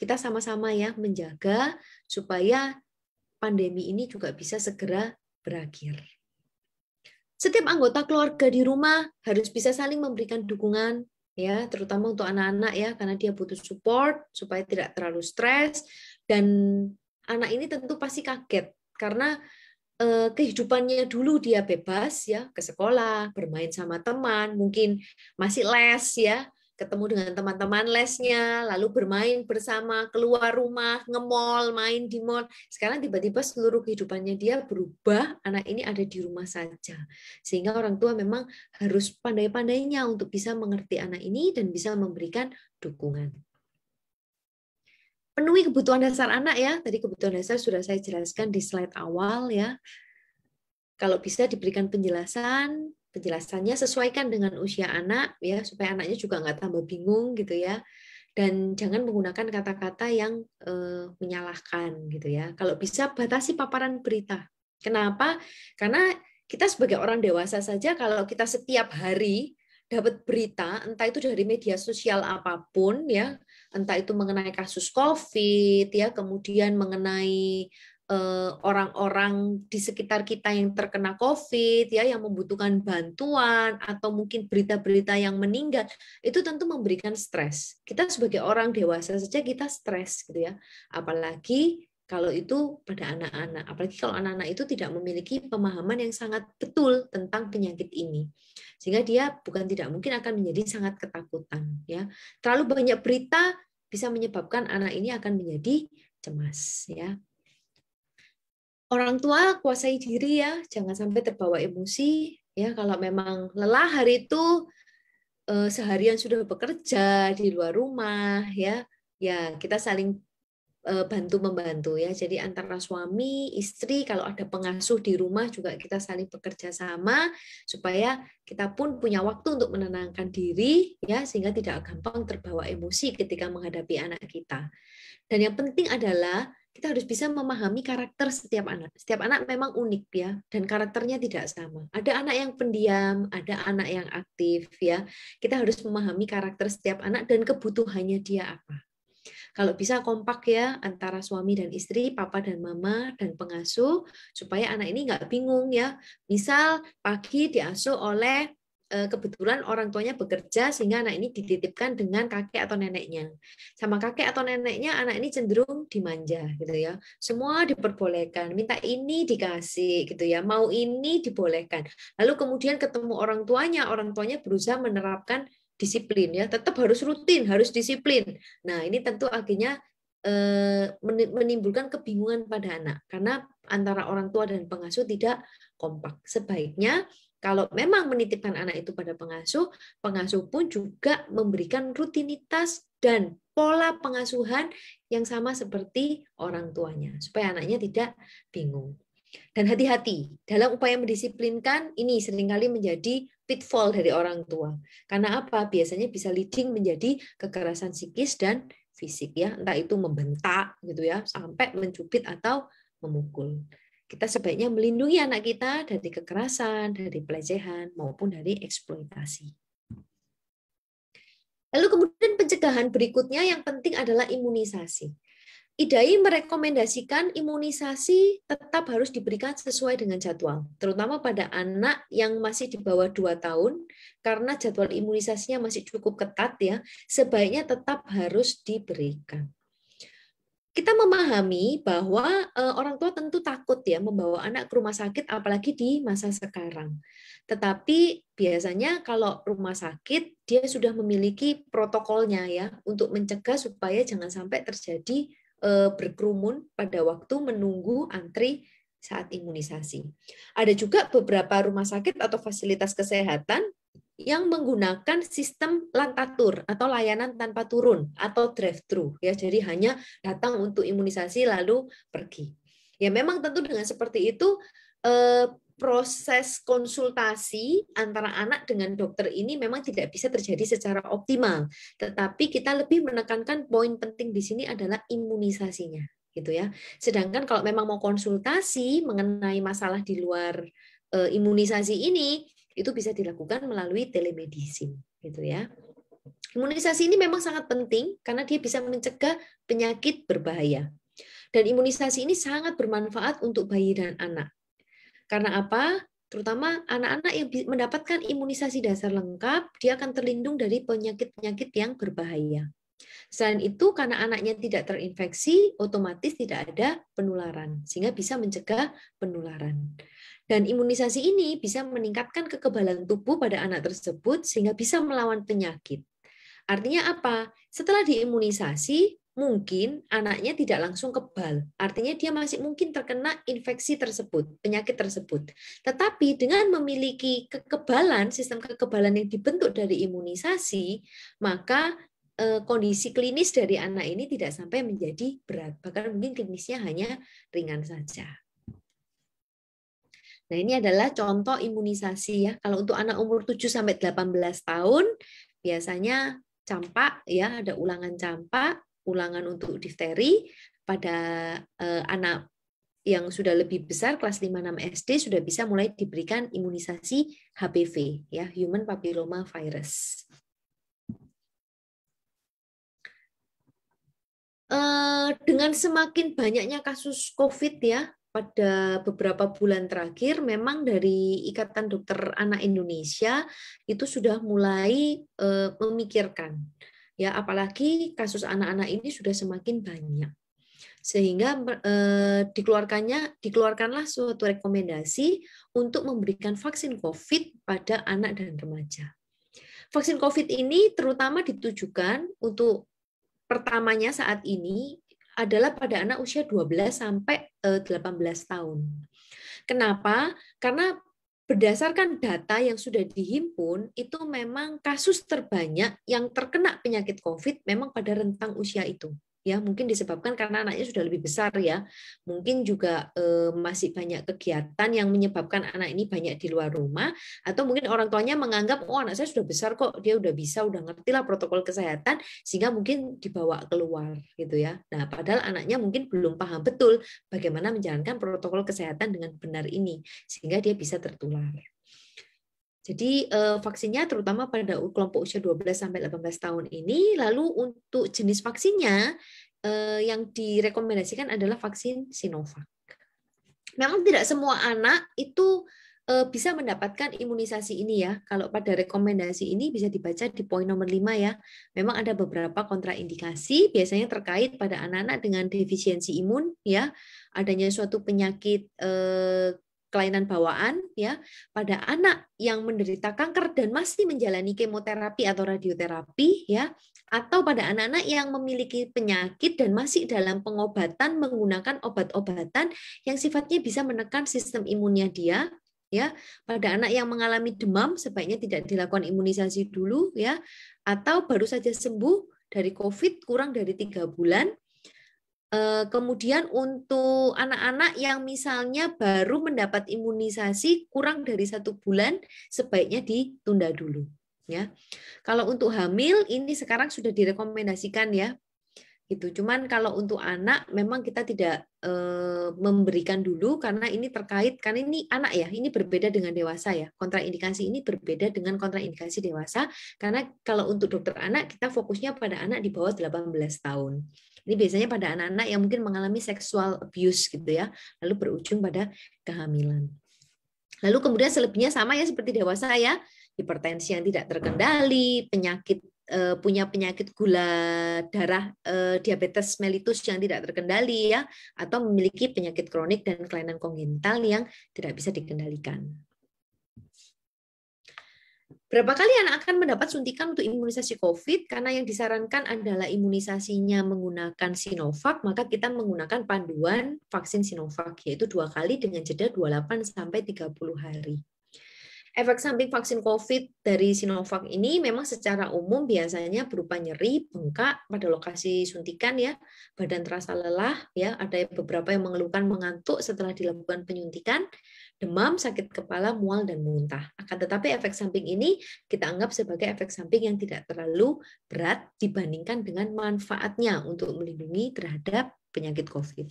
kita sama-sama ya menjaga supaya pandemi ini juga bisa segera berakhir. Setiap anggota keluarga di rumah harus bisa saling memberikan dukungan, ya terutama untuk anak-anak ya, karena dia butuh support supaya tidak terlalu stres. Dan anak ini tentu pasti kaget karena kehidupannya dulu dia bebas ya, ke sekolah, bermain sama teman, mungkin masih les ya, ketemu dengan teman-teman lesnya, lalu bermain bersama, keluar rumah, nge-mall, main di mall. Sekarang tiba-tiba seluruh kehidupannya dia berubah, anak ini ada di rumah saja. Sehingga orang tua memang harus pandai-pandainya untuk bisa mengerti anak ini dan bisa memberikan dukungan. Penuhi kebutuhan dasar anak ya. Tadi kebutuhan dasar sudah saya jelaskan di slide awal ya. Kalau bisa diberikan penjelasannya sesuaikan dengan usia anak ya, supaya anaknya juga nggak tambah bingung gitu ya. Dan jangan menggunakan kata-kata yang menyalahkan gitu ya. Kalau bisa batasi paparan berita. Kenapa? Karena kita sebagai orang dewasa saja kalau kita setiap hari dapat berita, entah itu dari media sosial apapun ya, entah itu mengenai kasus COVID ya, kemudian mengenai orang-orang di sekitar kita yang terkena COVID ya, yang membutuhkan bantuan atau mungkin berita-berita yang meninggal, itu tentu memberikan stres. Kita sebagai orang dewasa saja kita stres gitu ya. Apalagi kalau itu pada anak-anak, apalagi kalau anak-anak itu tidak memiliki pemahaman yang sangat betul tentang penyakit ini. Sehingga dia bukan tidak mungkin akan menjadi sangat ketakutan ya. Terlalu banyak berita bisa menyebabkan anak ini akan menjadi cemas ya. Orang tua kuasai diri ya, jangan sampai terbawa emosi ya. Kalau memang lelah hari itu seharian sudah bekerja di luar rumah ya, ya kita saling bantu-membantu ya. Jadi antara suami, istri, kalau ada pengasuh di rumah juga kita saling bekerja sama supaya kita pun punya waktu untuk menenangkan diri ya, sehingga tidak gampang terbawa emosi ketika menghadapi anak kita. Dan yang penting adalah kita harus bisa memahami karakter setiap anak. Setiap anak memang unik ya, dan karakternya tidak sama. Ada anak yang pendiam, ada anak yang aktif ya. Kita harus memahami karakter setiap anak dan kebutuhannya dia apa. Kalau bisa kompak ya antara suami dan istri, papa dan mama dan pengasuh, supaya anak ini nggak bingung ya. Misal pagi diasuh oleh kebetulan orang tuanya bekerja sehingga anak ini dititipkan dengan kakek atau neneknya. Sama kakek atau neneknya anak ini cenderung dimanja gitu ya. Semua diperbolehkan, minta ini dikasih gitu ya, mau ini dibolehkan. Lalu kemudian ketemu orang tuanya berusaha menerapkan disiplin ya, tetap harus rutin, harus disiplin. Nah, ini tentu akhirnya menimbulkan kebingungan pada anak karena antara orang tua dan pengasuh tidak kompak. Sebaiknya kalau memang menitipkan anak itu pada pengasuh, pengasuh pun juga memberikan rutinitas dan pola pengasuhan yang sama seperti orang tuanya, supaya anaknya tidak bingung. Dan hati-hati, dalam upaya mendisiplinkan, ini seringkali menjadi pitfall dari orang tua. Karena apa? Biasanya bisa leading menjadi kekerasan psikis dan fisik ya, entah itu membentak gitu ya, sampai mencubit atau memukul. Kita sebaiknya melindungi anak kita dari kekerasan, dari pelecehan, maupun dari eksploitasi. Lalu kemudian pencegahan berikutnya yang penting adalah imunisasi. IDAI merekomendasikan imunisasi tetap harus diberikan sesuai dengan jadwal, terutama pada anak yang masih di bawah 2 tahun, karena jadwal imunisasinya masih cukup ketat ya, sebaiknya tetap harus diberikan. Kita memahami bahwa orang tua tentu takut ya membawa anak ke rumah sakit apalagi di masa sekarang. Tetapi biasanya kalau rumah sakit dia sudah memiliki protokolnya ya untuk mencegah supaya jangan sampai terjadi berkerumun pada waktu menunggu antri saat imunisasi. Ada juga beberapa rumah sakit atau fasilitas kesehatan yang menggunakan sistem lantatur atau layanan tanpa turun atau drive-thru ya, jadi hanya datang untuk imunisasi lalu pergi. Ya memang tentu dengan seperti itu proses konsultasi antara anak dengan dokter ini memang tidak bisa terjadi secara optimal, tetapi kita lebih menekankan poin penting di sini adalah imunisasinya gitu ya. Sedangkan kalau memang mau konsultasi mengenai masalah di luar imunisasi ini, itu bisa dilakukan melalui telemedicine gitu ya. Imunisasi ini memang sangat penting karena dia bisa mencegah penyakit berbahaya. Dan imunisasi ini sangat bermanfaat untuk bayi dan anak. Karena apa? Terutama anak-anak yang mendapatkan imunisasi dasar lengkap, dia akan terlindung dari penyakit-penyakit yang berbahaya. Selain itu, karena anaknya tidak terinfeksi, otomatis tidak ada penularan, sehingga bisa mencegah penularan. Dan imunisasi ini bisa meningkatkan kekebalan tubuh pada anak tersebut sehingga bisa melawan penyakit. Artinya apa? Setelah diimunisasi, mungkin anaknya tidak langsung kebal. Artinya dia masih mungkin terkena infeksi tersebut, penyakit tersebut. Tetapi dengan memiliki kekebalan, sistem kekebalan yang dibentuk dari imunisasi, maka kondisi klinis dari anak ini tidak sampai menjadi berat. Bahkan mungkin klinisnya hanya ringan saja. Nah, ini adalah contoh imunisasi ya. Kalau untuk anak umur 7 sampai 18 tahun biasanya campak ya, ada ulangan campak, ulangan untuk difteri. Pada anak yang sudah lebih besar kelas 5-6 SD sudah bisa mulai diberikan imunisasi HPV ya, Human Papilloma Virus. Dengan semakin banyaknya kasus COVID ya, pada beberapa bulan terakhir memang dari Ikatan Dokter Anak Indonesia itu sudah mulai memikirkan ya, apalagi kasus anak-anak ini sudah semakin banyak, sehingga dikeluarkanlah suatu rekomendasi untuk memberikan vaksin COVID pada anak dan remaja. Vaksin COVID ini terutama ditujukan untuk pertamanya saat ini adalah pada anak usia 12 sampai 18 tahun. Kenapa? Karena berdasarkan data yang sudah dihimpun, itu memang kasus terbanyak yang terkena penyakit COVID memang pada rentang usia itu. ya mungkin disebabkan karena anaknya sudah lebih besar ya, mungkin juga masih banyak kegiatan yang menyebabkan anak ini banyak di luar rumah, atau mungkin orang tuanya menganggap oh anak saya sudah besar kok, dia udah bisa, udah ngerti lah protokol kesehatan, sehingga mungkin dibawa keluar gitu ya. Nah padahal anaknya mungkin belum paham betul bagaimana menjalankan protokol kesehatan dengan benar ini, sehingga dia bisa tertular. Jadi vaksinnya terutama pada kelompok usia 12 sampai 18 tahun ini. Lalu untuk jenis vaksinnya yang direkomendasikan adalah vaksin Sinovac. Memang tidak semua anak itu bisa mendapatkan imunisasi ini ya. Kalau pada rekomendasi ini bisa dibaca di poin nomor 5 ya. Memang ada beberapa kontraindikasi biasanya terkait pada anak-anak dengan defisiensi imun ya, adanya suatu penyakit kelainan bawaan ya, pada anak yang menderita kanker dan masih menjalani kemoterapi atau radioterapi ya, atau pada anak-anak yang memiliki penyakit dan masih dalam pengobatan menggunakan obat-obatan yang sifatnya bisa menekan sistem imunnya dia ya. Pada anak yang mengalami demam sebaiknya tidak dilakukan imunisasi dulu ya, atau baru saja sembuh dari COVID kurang dari 3 bulan. Kemudian untuk anak-anak yang misalnya baru mendapat imunisasi kurang dari 1 bulan, sebaiknya ditunda dulu. Ya, kalau untuk hamil ini sekarang sudah direkomendasikan ya, gitu. Cuman kalau untuk anak memang kita tidak memberikan dulu karena ini terkait, karena ini anak ya, ini berbeda dengan dewasa ya. Kontraindikasi ini berbeda dengan kontraindikasi dewasa karena kalau untuk dokter anak kita fokusnya pada anak di bawah 18 tahun. Ini biasanya pada anak-anak yang mungkin mengalami sexual abuse gitu ya, lalu berujung pada kehamilan. Lalu kemudian selebihnya sama ya seperti dewasa ya, hipertensi yang tidak terkendali, punya penyakit gula darah, diabetes mellitus yang tidak terkendali ya, atau memiliki penyakit kronik dan kelainan kongenital yang tidak bisa dikendalikan. Berapa kali anak akan mendapat suntikan untuk imunisasi COVID? Karena yang disarankan adalah imunisasinya menggunakan Sinovac, maka kita menggunakan panduan vaksin Sinovac, yaitu 2 kali dengan jeda 28 sampai 30 hari. Efek samping vaksin COVID dari Sinovac ini memang secara umum biasanya berupa nyeri, bengkak pada lokasi suntikan ya, badan terasa lelah ya, ada beberapa yang mengeluhkan mengantuk setelah dilakukan penyuntikan, demam, sakit kepala, mual dan muntah. Akan tetapi efek samping ini kita anggap sebagai efek samping yang tidak terlalu berat dibandingkan dengan manfaatnya untuk melindungi terhadap penyakit COVID.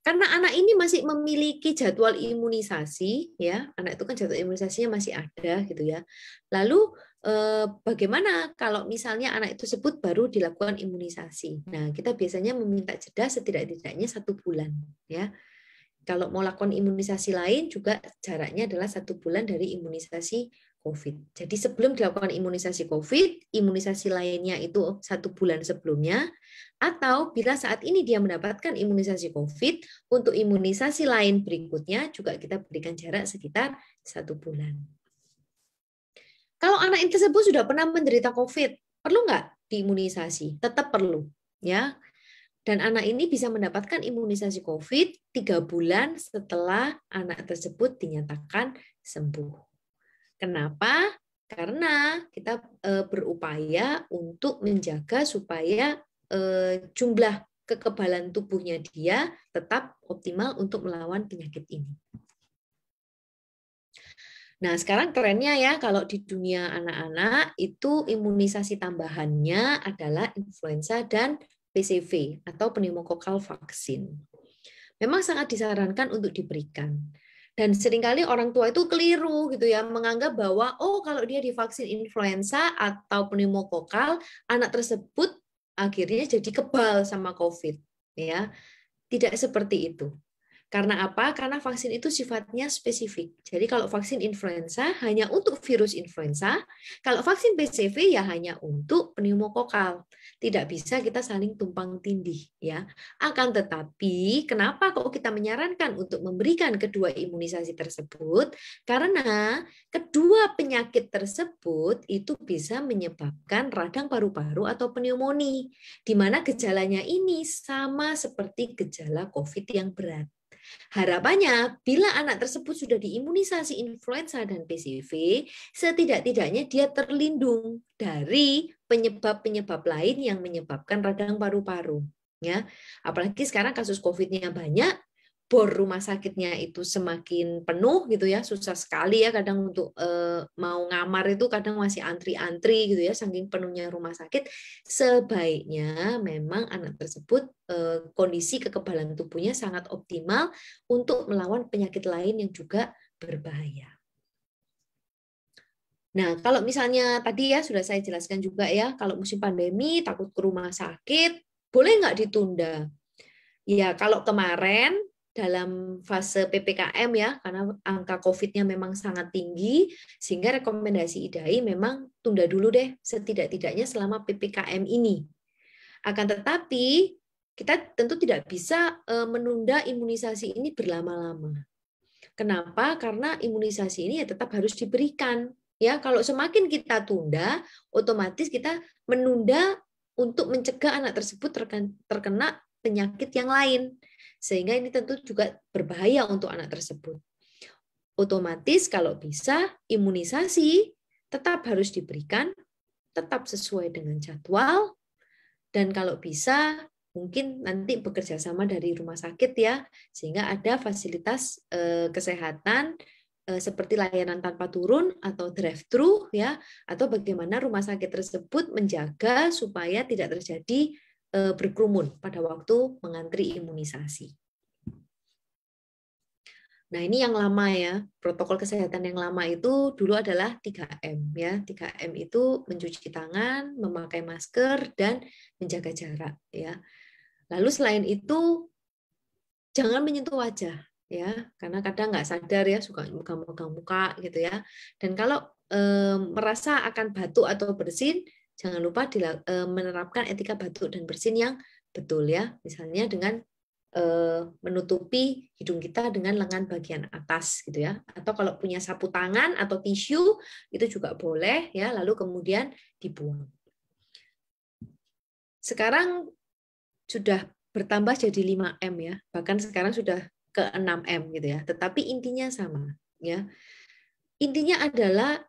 Karena anak ini masih memiliki jadwal imunisasi, ya, anak itu kan jadwal imunisasinya masih ada, gitu ya. Lalu bagaimana kalau misalnya anak itu tersebut baru dilakukan imunisasi? Nah, kita biasanya meminta jeda setidak-tidaknya 1 bulan, ya. Kalau mau lakukan imunisasi lain juga jaraknya adalah 1 bulan dari imunisasi COVID. Jadi sebelum dilakukan imunisasi COVID, imunisasi lainnya itu 1 bulan sebelumnya, atau bila saat ini dia mendapatkan imunisasi COVID, untuk imunisasi lain berikutnya juga kita berikan jarak sekitar 1 bulan. Kalau anak tersebut sudah pernah menderita COVID, perlu nggak diimunisasi? Tetap perlu, ya. Dan anak ini bisa mendapatkan imunisasi COVID 3 bulan setelah anak tersebut dinyatakan sembuh. Kenapa? Karena kita berupaya untuk menjaga supaya jumlah kekebalan tubuhnya dia tetap optimal untuk melawan penyakit ini. Nah, sekarang trennya ya, kalau di dunia anak-anak itu imunisasi tambahannya adalah influenza dan PCV atau pneumokokal vaksin. Memang sangat disarankan untuk diberikan. Dan seringkali orang tua itu keliru gitu ya, menganggap bahwa oh kalau dia divaksin influenza atau pneumokokal, anak tersebut akhirnya jadi kebal sama COVID, ya. Tidak seperti itu. Karena apa? Karena vaksin itu sifatnya spesifik. Jadi kalau vaksin influenza hanya untuk virus influenza, kalau vaksin PCV ya hanya untuk pneumokokal. Tidak bisa kita saling tumpang tindih ya. Akan tetapi kenapa kok kita menyarankan untuk memberikan kedua imunisasi tersebut? Karena kedua penyakit tersebut itu bisa menyebabkan radang paru-paru atau pneumonia, di mana gejalanya ini sama seperti gejala COVID yang berat. Harapannya, bila anak tersebut sudah diimunisasi influenza dan PCV, setidak-tidaknya dia terlindung dari penyebab-penyebab lain yang menyebabkan radang paru-paru. Ya, apalagi sekarang kasus COVID-nya banyak, bor rumah sakitnya itu semakin penuh gitu ya, susah sekali ya kadang untuk mau ngamar itu kadang masih antri-antri gitu ya, saking penuhnya rumah sakit. Sebaiknya memang anak tersebut kondisi kekebalan tubuhnya sangat optimal untuk melawan penyakit lain yang juga berbahaya. Nah, kalau misalnya tadi ya sudah saya jelaskan juga ya, kalau musim pandemi takut ke rumah sakit, boleh nggak ditunda? Ya, kalau kemarin dalam fase PPKM ya, karena angka COVID-nya memang sangat tinggi, sehingga rekomendasi IDAI memang tunda dulu deh, setidak-tidaknya selama PPKM ini. Akan tetapi, kita tentu tidak bisa menunda imunisasi ini berlama-lama. Kenapa? Karena imunisasi ini ya tetap harus diberikan. Ya, kalau semakin kita tunda, otomatis kita menunda untuk mencegah anak tersebut terkena penyakit yang lain. Sehingga ini tentu juga berbahaya untuk anak tersebut. Otomatis kalau bisa imunisasi tetap harus diberikan, tetap sesuai dengan jadwal, dan kalau bisa mungkin nanti bekerja sama dari rumah sakit ya, sehingga ada fasilitas kesehatan seperti layanan tanpa turun atau drive-thru ya, atau bagaimana rumah sakit tersebut menjaga supaya tidak terjadi berkerumun pada waktu mengantri imunisasi. Nah, ini yang lama ya. Protokol kesehatan yang lama itu dulu adalah 3M ya. 3M itu mencuci tangan, memakai masker dan menjaga jarak ya. Lalu selain itu jangan menyentuh wajah ya, karena kadang nggak sadar ya suka megang-megang muka gitu ya. Dan kalau merasa akan batuk atau bersin, jangan lupa menerapkan etika batuk dan bersin yang betul ya. Misalnya dengan menutupi hidung kita dengan lengan bagian atas gitu ya, atau kalau punya sapu tangan atau tisu itu juga boleh ya, lalu kemudian dibuang. Sekarang sudah bertambah jadi 5M ya, bahkan sekarang sudah ke 6M gitu ya, tetapi intinya sama ya. Intinya adalah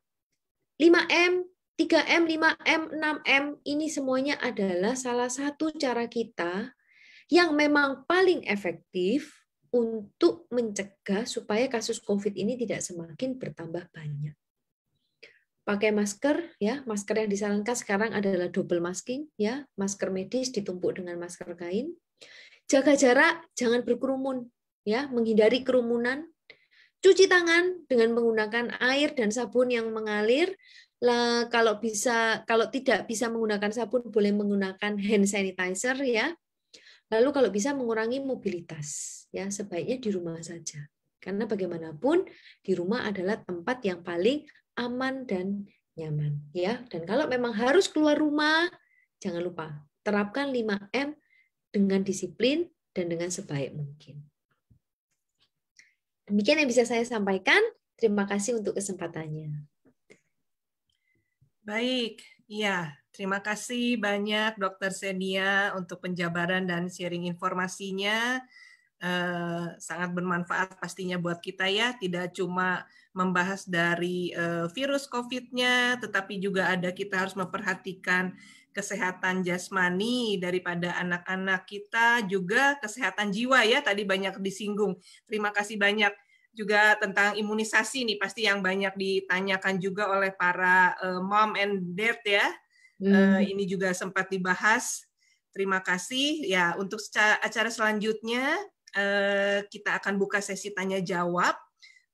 5M, 3M, 5M, 6M ini semuanya adalah salah satu cara kita yang memang paling efektif untuk mencegah supaya kasus COVID ini tidak semakin bertambah banyak. Pakai masker, ya, masker yang disarankan sekarang adalah double masking, ya, masker medis ditumpuk dengan masker kain. Jaga jarak, jangan berkerumun, ya, menghindari kerumunan. Cuci tangan dengan menggunakan air dan sabun yang mengalir. Lah, kalau tidak bisa menggunakan sabun, boleh menggunakan hand sanitizer, ya. Lalu kalau bisa mengurangi mobilitas, ya sebaiknya di rumah saja. Karena bagaimanapun di rumah adalah tempat yang paling aman dan nyaman, ya. Dan kalau memang harus keluar rumah, jangan lupa terapkan 5M dengan disiplin dan dengan sebaik mungkin. Demikian yang bisa saya sampaikan. Terima kasih untuk kesempatannya. Baik, ya. Terima kasih banyak Dr. Xenia untuk penjabaran dan sharing informasinya. Sangat bermanfaat pastinya buat kita ya. Tidak cuma membahas dari virus COVID-nya, tetapi juga kita harus memperhatikan kesehatan jasmani daripada anak-anak kita, juga kesehatan jiwa ya. Tadi banyak disinggung. Terima kasih banyak. Juga tentang imunisasi nih, pasti yang banyak ditanyakan juga oleh para mom and dad ya. Ini juga sempat dibahas. Terima kasih. Ya, untuk acara selanjutnya kita akan buka sesi tanya jawab.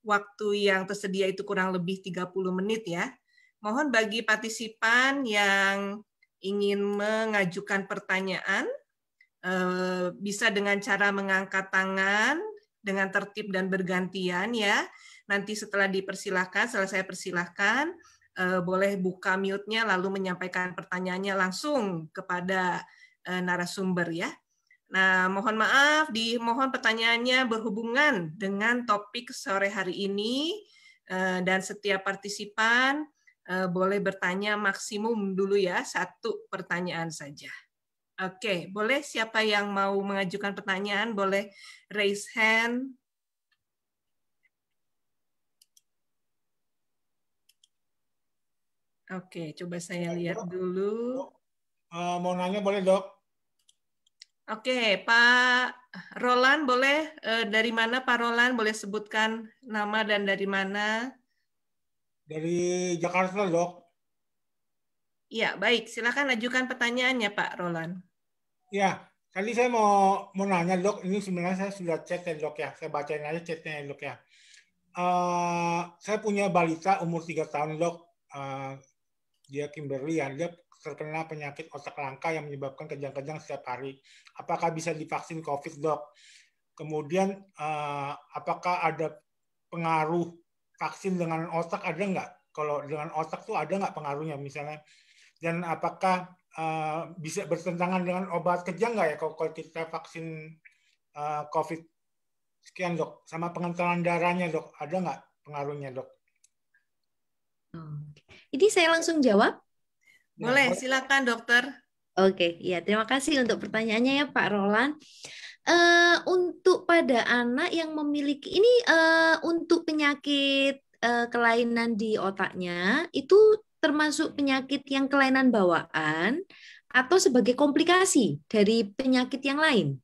Waktu yang tersedia itu kurang lebih 30 menit ya. Mohon bagi partisipan yang ingin mengajukan pertanyaan bisa dengan cara mengangkat tangan dengan tertib dan bergantian ya. Nanti setelah saya persilahkan, boleh buka mute-nya lalu menyampaikan pertanyaannya langsung kepada narasumber ya. Nah, mohon maaf, mohon pertanyaannya berhubungan dengan topik sore hari ini, dan setiap partisipan boleh bertanya maksimum dulu ya, 1 pertanyaan saja. Oke, boleh siapa yang mau mengajukan pertanyaan boleh raise hand. Oke, coba saya lihat dulu. Mau nanya boleh, Dok? Oke, Pak Roland boleh dari mana Pak Roland? Boleh sebutkan nama dan dari mana? Dari Jakarta, Dok. Ya, baik. Silakan ajukan pertanyaannya Pak Roland. Ya, tadi saya mau nanya, Dok. Ini sebenarnya saya sudah chat ya, Dok ya. Saya bacain aja chatnya ya, Dok ya. Saya punya balita umur 3 tahun, Dok. Dia Kimberly ya. Dia terkena penyakit otak langka yang menyebabkan kejang-kejang setiap hari. Apakah bisa divaksin COVID, Dok? Kemudian apakah ada pengaruh vaksin dengan otak, ada nggak? Kalau dengan otak tuh ada nggak pengaruhnya misalnya? Dan apakah bisa bertentangan dengan obat kejang nggak ya kalau kita vaksin COVID? Sekian, Dok. Sama pengentalan darahnya, Dok. Ada nggak pengaruhnya, Dok? Ini saya langsung jawab. Boleh, silakan dokter. Oke, ya terima kasih untuk pertanyaannya ya Pak Roland. Untuk pada anak yang memiliki ini untuk penyakit kelainan di otaknya itu termasuk penyakit yang kelainan bawaan atau sebagai komplikasi dari penyakit yang lain?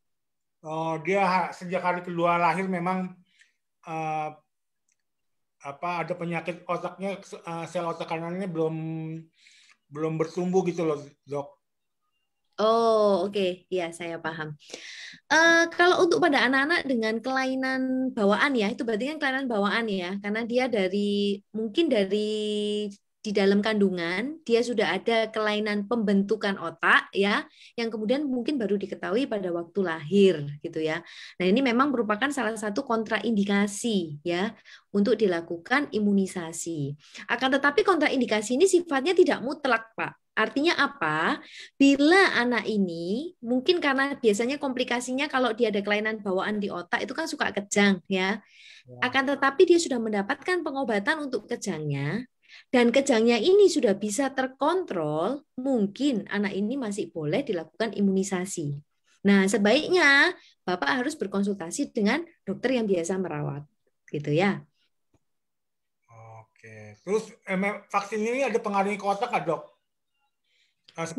Dia sejak hari kedua lahir memang ada penyakit otaknya, sel otak kanannya belum bertumbuh gitu loh, Dok. Oh, oke. Ya, saya paham. Kalau untuk pada anak-anak dengan kelainan bawaan ya, itu berarti kan kelainan bawaan ya, karena dia mungkin dari di dalam kandungan dia sudah ada kelainan pembentukan otak ya, yang kemudian mungkin baru diketahui pada waktu lahir gitu ya. Nah, ini memang merupakan salah satu kontraindikasi ya untuk dilakukan imunisasi. Akan tetapi kontraindikasi ini sifatnya tidak mutlak, Pak. Artinya apa? Bila anak ini mungkin karena biasanya komplikasinya kalau dia ada kelainan bawaan di otak itu kan suka kejang ya. Akan tetapi dia sudah mendapatkan pengobatan untuk kejangnya dan kejangnya ini sudah bisa terkontrol, mungkin anak ini masih boleh dilakukan imunisasi. Nah, sebaiknya Bapak harus berkonsultasi dengan dokter yang biasa merawat, gitu ya. Oke. Terus vaksin ini ada pengaruhnya ke otak nggak, Dok?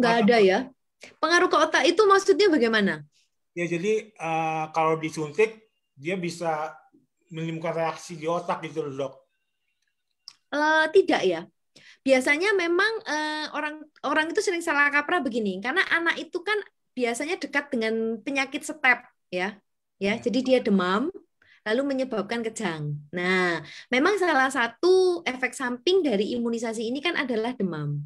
Nggak ada ya. Pengaruh ke otak itu maksudnya bagaimana? Ya, jadi kalau disuntik dia bisa menimbulkan reaksi di otak gitu loh, Dok. Tidak ya. Biasanya memang orang itu sering salah kaprah begini, karena anak itu kan biasanya dekat dengan penyakit step ya. Jadi dia demam lalu menyebabkan kejang. Nah, memang salah satu efek samping dari imunisasi ini kan adalah demam.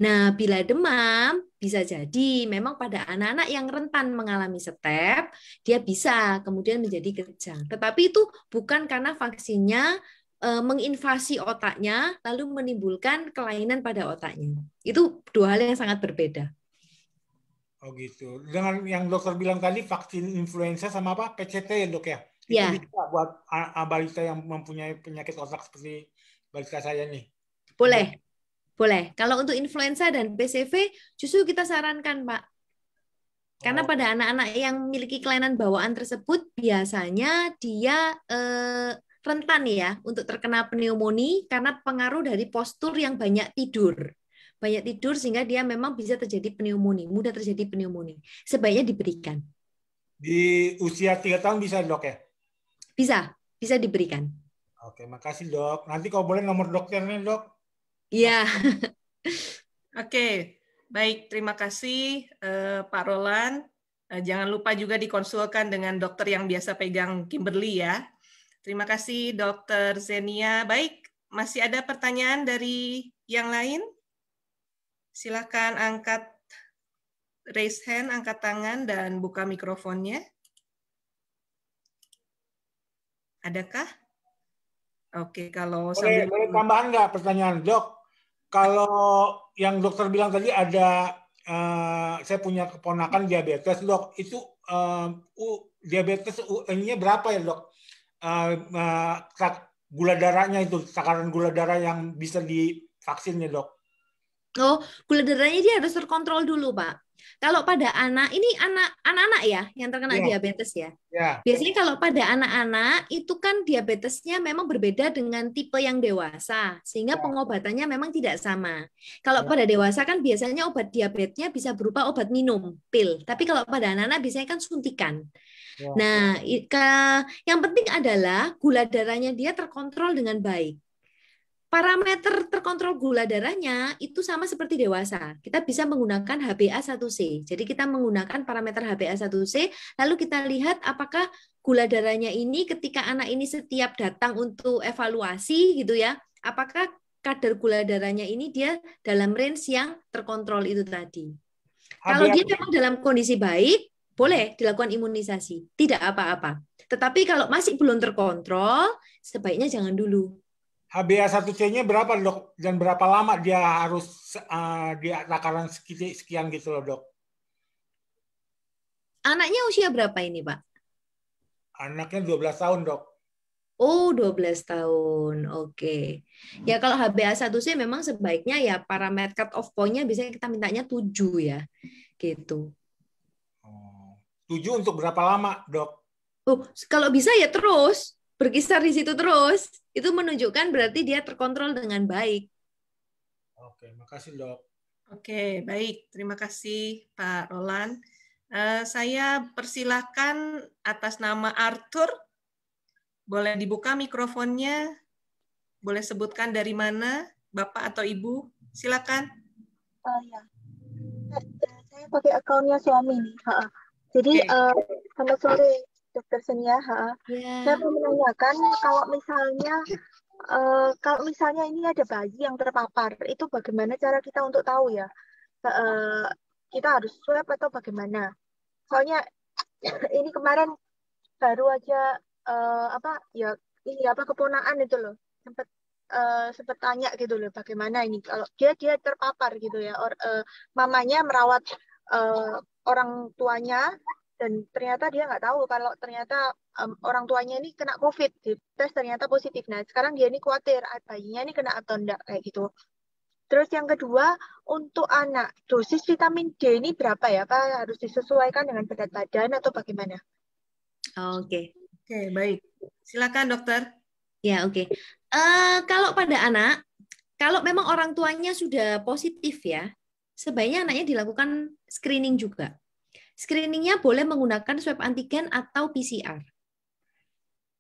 Nah, bila demam bisa jadi memang pada anak-anak yang rentan mengalami step, dia bisa kemudian menjadi kejang. Tetapi itu bukan karena vaksinnya menginvasi otaknya lalu menimbulkan kelainan pada otaknya. Itu dua hal yang sangat berbeda. Oh gitu. Dengan yang dokter bilang tadi vaksin influenza sama apa? PCT ya, Dok ya? Itu Ya. bisa buat balita yang mempunyai penyakit otak seperti balita saya nih. Boleh. Boleh. Kalau untuk influenza dan PCV justru kita sarankan, Pak. Karena pada anak-anak yang memiliki kelainan bawaan tersebut biasanya dia rentan ya untuk terkena pneumonia karena pengaruh dari postur yang banyak tidur. Banyak tidur sehingga dia memang bisa terjadi pneumonia, mudah terjadi pneumonia. Sebaiknya diberikan. Di usia 3 tahun bisa, Dok ya? Bisa diberikan. Oke, makasih, Dok. Nanti kalau boleh nomor dokternya, Dok. Iya. Oke, baik. Terima kasih Pak Roland. Jangan lupa juga dikonsulkan dengan dokter yang biasa pegang Kimberly ya. Terima kasih Dokter Zenia. Baik, masih ada pertanyaan dari yang lain? Silakan angkat raise hand, angkat tangan dan buka mikrofonnya. Adakah? Oke, kalau boleh tambahan nggak pertanyaan, Dok? Kalau yang dokter bilang tadi ada, saya punya keponakan diabetes, Dok. Itu diabetes nya berapa ya, Dok? Gula darahnya itu, takaran gula darah yang bisa divaksinnya, Dok. Oh, gula darahnya dia harus terkontrol dulu, Pak. Kalau pada anak, ini anak-anak ya yang terkena Ya, diabetes ya. ya. Biasanya kalau pada anak-anak itu kan diabetesnya memang berbeda dengan tipe yang dewasa, sehingga Ya. pengobatannya memang tidak sama. Kalau Ya. pada dewasa kan biasanya obat diabetesnya bisa berupa obat minum, pil. Tapi kalau pada anak-anak biasanya kan suntikan. Ya. Nah, yang penting adalah gula darahnya dia terkontrol dengan baik. Parameter terkontrol gula darahnya itu sama seperti dewasa. Kita bisa menggunakan HbA1c. Jadi kita menggunakan parameter HbA1c, lalu kita lihat apakah gula darahnya ini ketika anak ini setiap datang untuk evaluasi gitu ya, apakah kadar gula darahnya ini dia dalam range yang terkontrol itu tadi. Kalau dia memang dalam kondisi baik, boleh dilakukan imunisasi, tidak apa-apa. Tetapi kalau masih belum terkontrol, sebaiknya jangan dulu. HbA1c-nya berapa, Dok? Dan berapa lama dia harus di takaran sekian gitu loh, Dok? Anaknya usia berapa ini, Pak? Anaknya 12 tahun, Dok. Oh, 12 tahun. Oke. Ya kalau HbA1c memang sebaiknya ya parameter cut off point-nya biasanya kita mintanya 7 ya. Gitu. 7 untuk berapa lama, Dok? Oh, kalau bisa ya terus. Berkisar di situ terus. Itu menunjukkan berarti dia terkontrol dengan baik. Oke, makasih, Dok. Oke, baik. Terima kasih, Pak Roland. Saya persilahkan atas nama Arthur. Boleh dibuka mikrofonnya? Boleh sebutkan dari mana, Bapak atau Ibu? Silakan. Ya. Saya pakai akunnya suami nih. Jadi, selamat sore, Dokter Senia. Saya mau menanyakan kalau misalnya ini ada bayi yang terpapar, itu bagaimana cara kita untuk tahu ya? Kita harus swab atau bagaimana? Soalnya ini kemarin baru aja keponakan itu loh, sempat tanya gitu loh, bagaimana ini kalau dia terpapar gitu ya, mamanya merawat orang tuanya dan ternyata dia nggak tahu kalau ternyata orang tuanya ini kena COVID, dites ternyata positif. Nah sekarang dia ini khawatir bayinya ini kena atau enggak kayak gitu. Terus yang kedua, untuk anak, dosis vitamin D ini berapa ya, Pak? Harus disesuaikan dengan berat badan atau bagaimana? Oke. Oke, baik. Silakan, Dokter. Ya, oke. Kalau pada anak, kalau memang orang tuanya sudah positif ya, sebaiknya anaknya dilakukan screening juga. Screeningnya boleh menggunakan swab antigen atau PCR.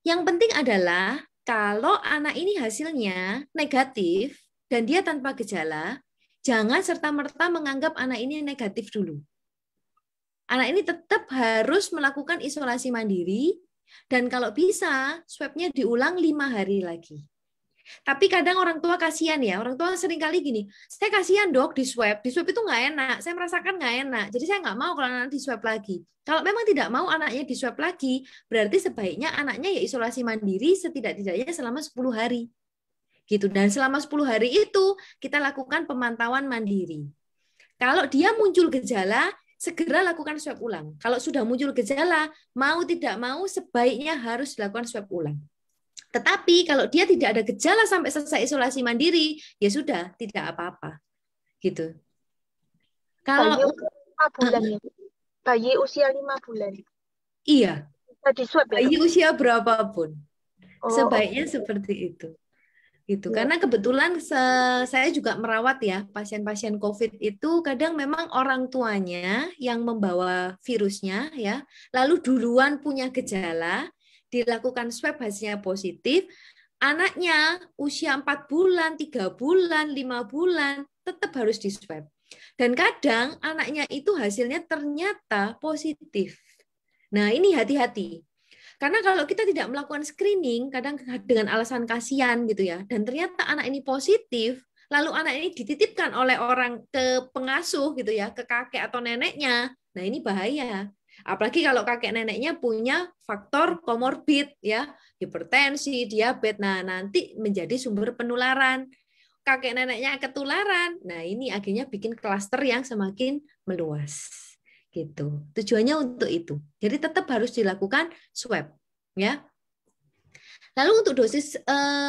Yang penting adalah kalau anak ini hasilnya negatif, dan dia tanpa gejala, jangan serta-merta menganggap anak ini negatif dulu. Anak ini tetap harus melakukan isolasi mandiri, dan kalau bisa, swabnya diulang 5 hari lagi. Tapi kadang orang tua kasihan ya, orang tua sering kali gini, saya kasihan dok di swab itu nggak enak, saya merasakan nggak enak, jadi saya nggak mau kalau anak di swab lagi. Kalau memang tidak mau anaknya di swab lagi, berarti sebaiknya anaknya ya isolasi mandiri setidak-tidaknya selama 10 hari. Gitu. Dan selama 10 hari itu kita lakukan pemantauan mandiri. Kalau dia muncul gejala, segera lakukan swab ulang. Kalau sudah muncul gejala, mau tidak mau sebaiknya harus dilakukan swab ulang. Tetapi kalau dia tidak ada gejala sampai selesai isolasi mandiri, ya sudah, tidak apa-apa. Gitu. Kalau bayi usia 5 bulan. Iya. Di swab ya, bayi usia berapapun. Sebaiknya seperti itu. Gitu. Karena kebetulan saya juga merawat ya pasien-pasien COVID itu kadang memang orang tuanya yang membawa virusnya ya, lalu duluan punya gejala, dilakukan swab hasilnya positif, anaknya usia 4 bulan, 3 bulan, 5 bulan tetap harus di swab. Dan kadang anaknya itu hasilnya ternyata positif. Nah, ini hati-hati. Karena kalau kita tidak melakukan screening, kadang dengan alasan kasihan gitu ya, dan ternyata anak ini positif, lalu anak ini dititipkan oleh orang ke pengasuh gitu ya, ke kakek atau neneknya, nah ini bahaya. Apalagi kalau kakek neneknya punya faktor komorbid ya, hipertensi, diabetes, nah nanti menjadi sumber penularan. Kakek neneknya ketularan, nah ini akhirnya bikin klaster yang semakin meluas. Gitu. Tujuannya untuk itu. Jadi tetap harus dilakukan swab, ya. Lalu untuk dosis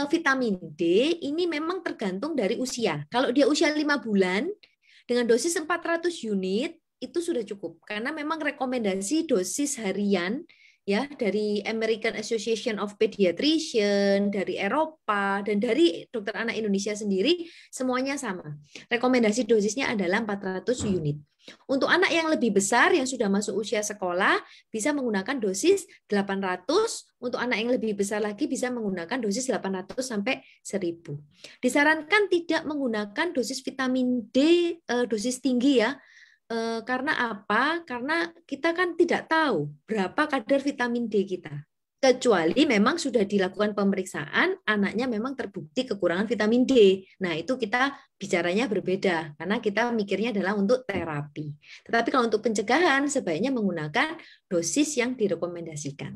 vitamin D ini memang tergantung dari usia. Kalau dia usia 5 bulan dengan dosis 400 unit itu sudah cukup karena memang rekomendasi dosis harian ya dari American Association of Pediatrician, dari Eropa dan dari Dokter Anak Indonesia sendiri semuanya sama. Rekomendasi dosisnya adalah 400 unit. Untuk anak yang lebih besar yang sudah masuk usia sekolah bisa menggunakan dosis 800, untuk anak yang lebih besar lagi bisa menggunakan dosis 800 sampai 1000. Disarankan tidak menggunakan dosis vitamin D dosis tinggi ya. Karena apa? Karena kita kan tidak tahu berapa kadar vitamin D kita. Kecuali memang sudah dilakukan pemeriksaan, anaknya memang terbukti kekurangan vitamin D. Nah, itu kita bicaranya berbeda, karena kita mikirnya adalah untuk terapi. Tetapi kalau untuk pencegahan, sebaiknya menggunakan dosis yang direkomendasikan.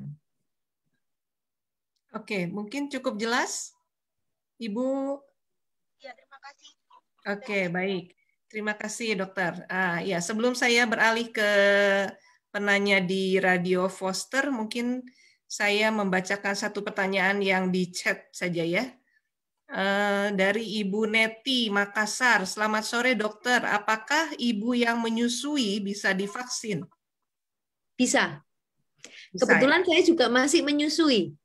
Oke, mungkin cukup jelas, Ibu? Ya, terima kasih. Oke, baik. Terima kasih, Dokter. Ya, sebelum saya beralih ke penanya di Radio Foster, mungkin saya membacakan satu pertanyaan yang di chat saja ya. Dari Ibu Neti Makassar. Selamat sore, Dokter. Apakah ibu yang menyusui bisa divaksin? Bisa. Bisa, Kebetulan ya? saya juga masih menyusui.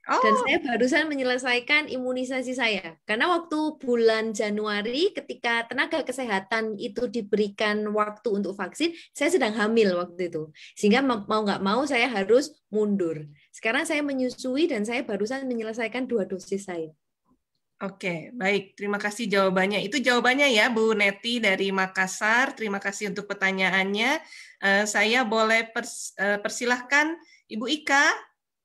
Dan Oh, saya barusan menyelesaikan imunisasi saya. Karena waktu bulan Januari ketika tenaga kesehatan itu diberikan waktu untuk vaksin, saya sedang hamil waktu itu. Sehingga mau nggak mau saya harus mundur. Sekarang saya menyusui dan saya barusan menyelesaikan 2 dosis saya. oke, baik. Terima kasih jawabannya. Itu jawabannya ya, Bu Neti dari Makassar. Terima kasih untuk pertanyaannya. Saya boleh persilahkan Ibu Ika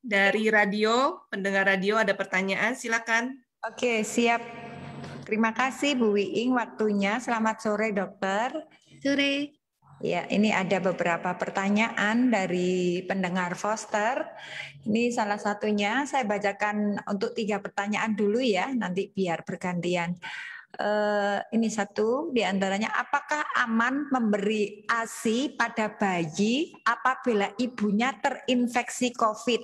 dari radio, pendengar radio ada pertanyaan, silakan. Oke, siap. Terima kasih Bu Wiing waktunya. Selamat sore, Dokter. Sore. Ya, ini ada beberapa pertanyaan dari pendengar Foster. Ini salah satunya saya bacakan untuk 3 pertanyaan dulu ya, nanti biar bergantian. Ini satu diantaranya, apakah aman memberi ASI pada bayi apabila ibunya terinfeksi COVID?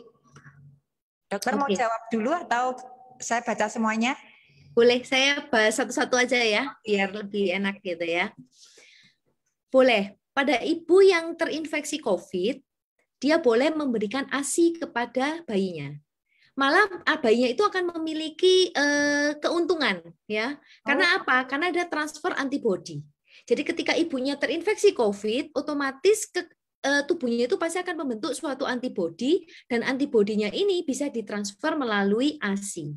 Dokter mau jawab dulu atau saya baca semuanya? Boleh, saya bahas satu-satu aja ya, biar lebih enak gitu ya. Boleh. Pada ibu yang terinfeksi COVID, dia boleh memberikan ASI kepada bayinya. Malah bayinya itu akan memiliki keuntungan ya. Karena apa? Karena ada transfer antibodi. Jadi ketika ibunya terinfeksi COVID, otomatis tubuhnya itu pasti akan membentuk suatu antibodi dan antibodinya ini bisa ditransfer melalui ASI.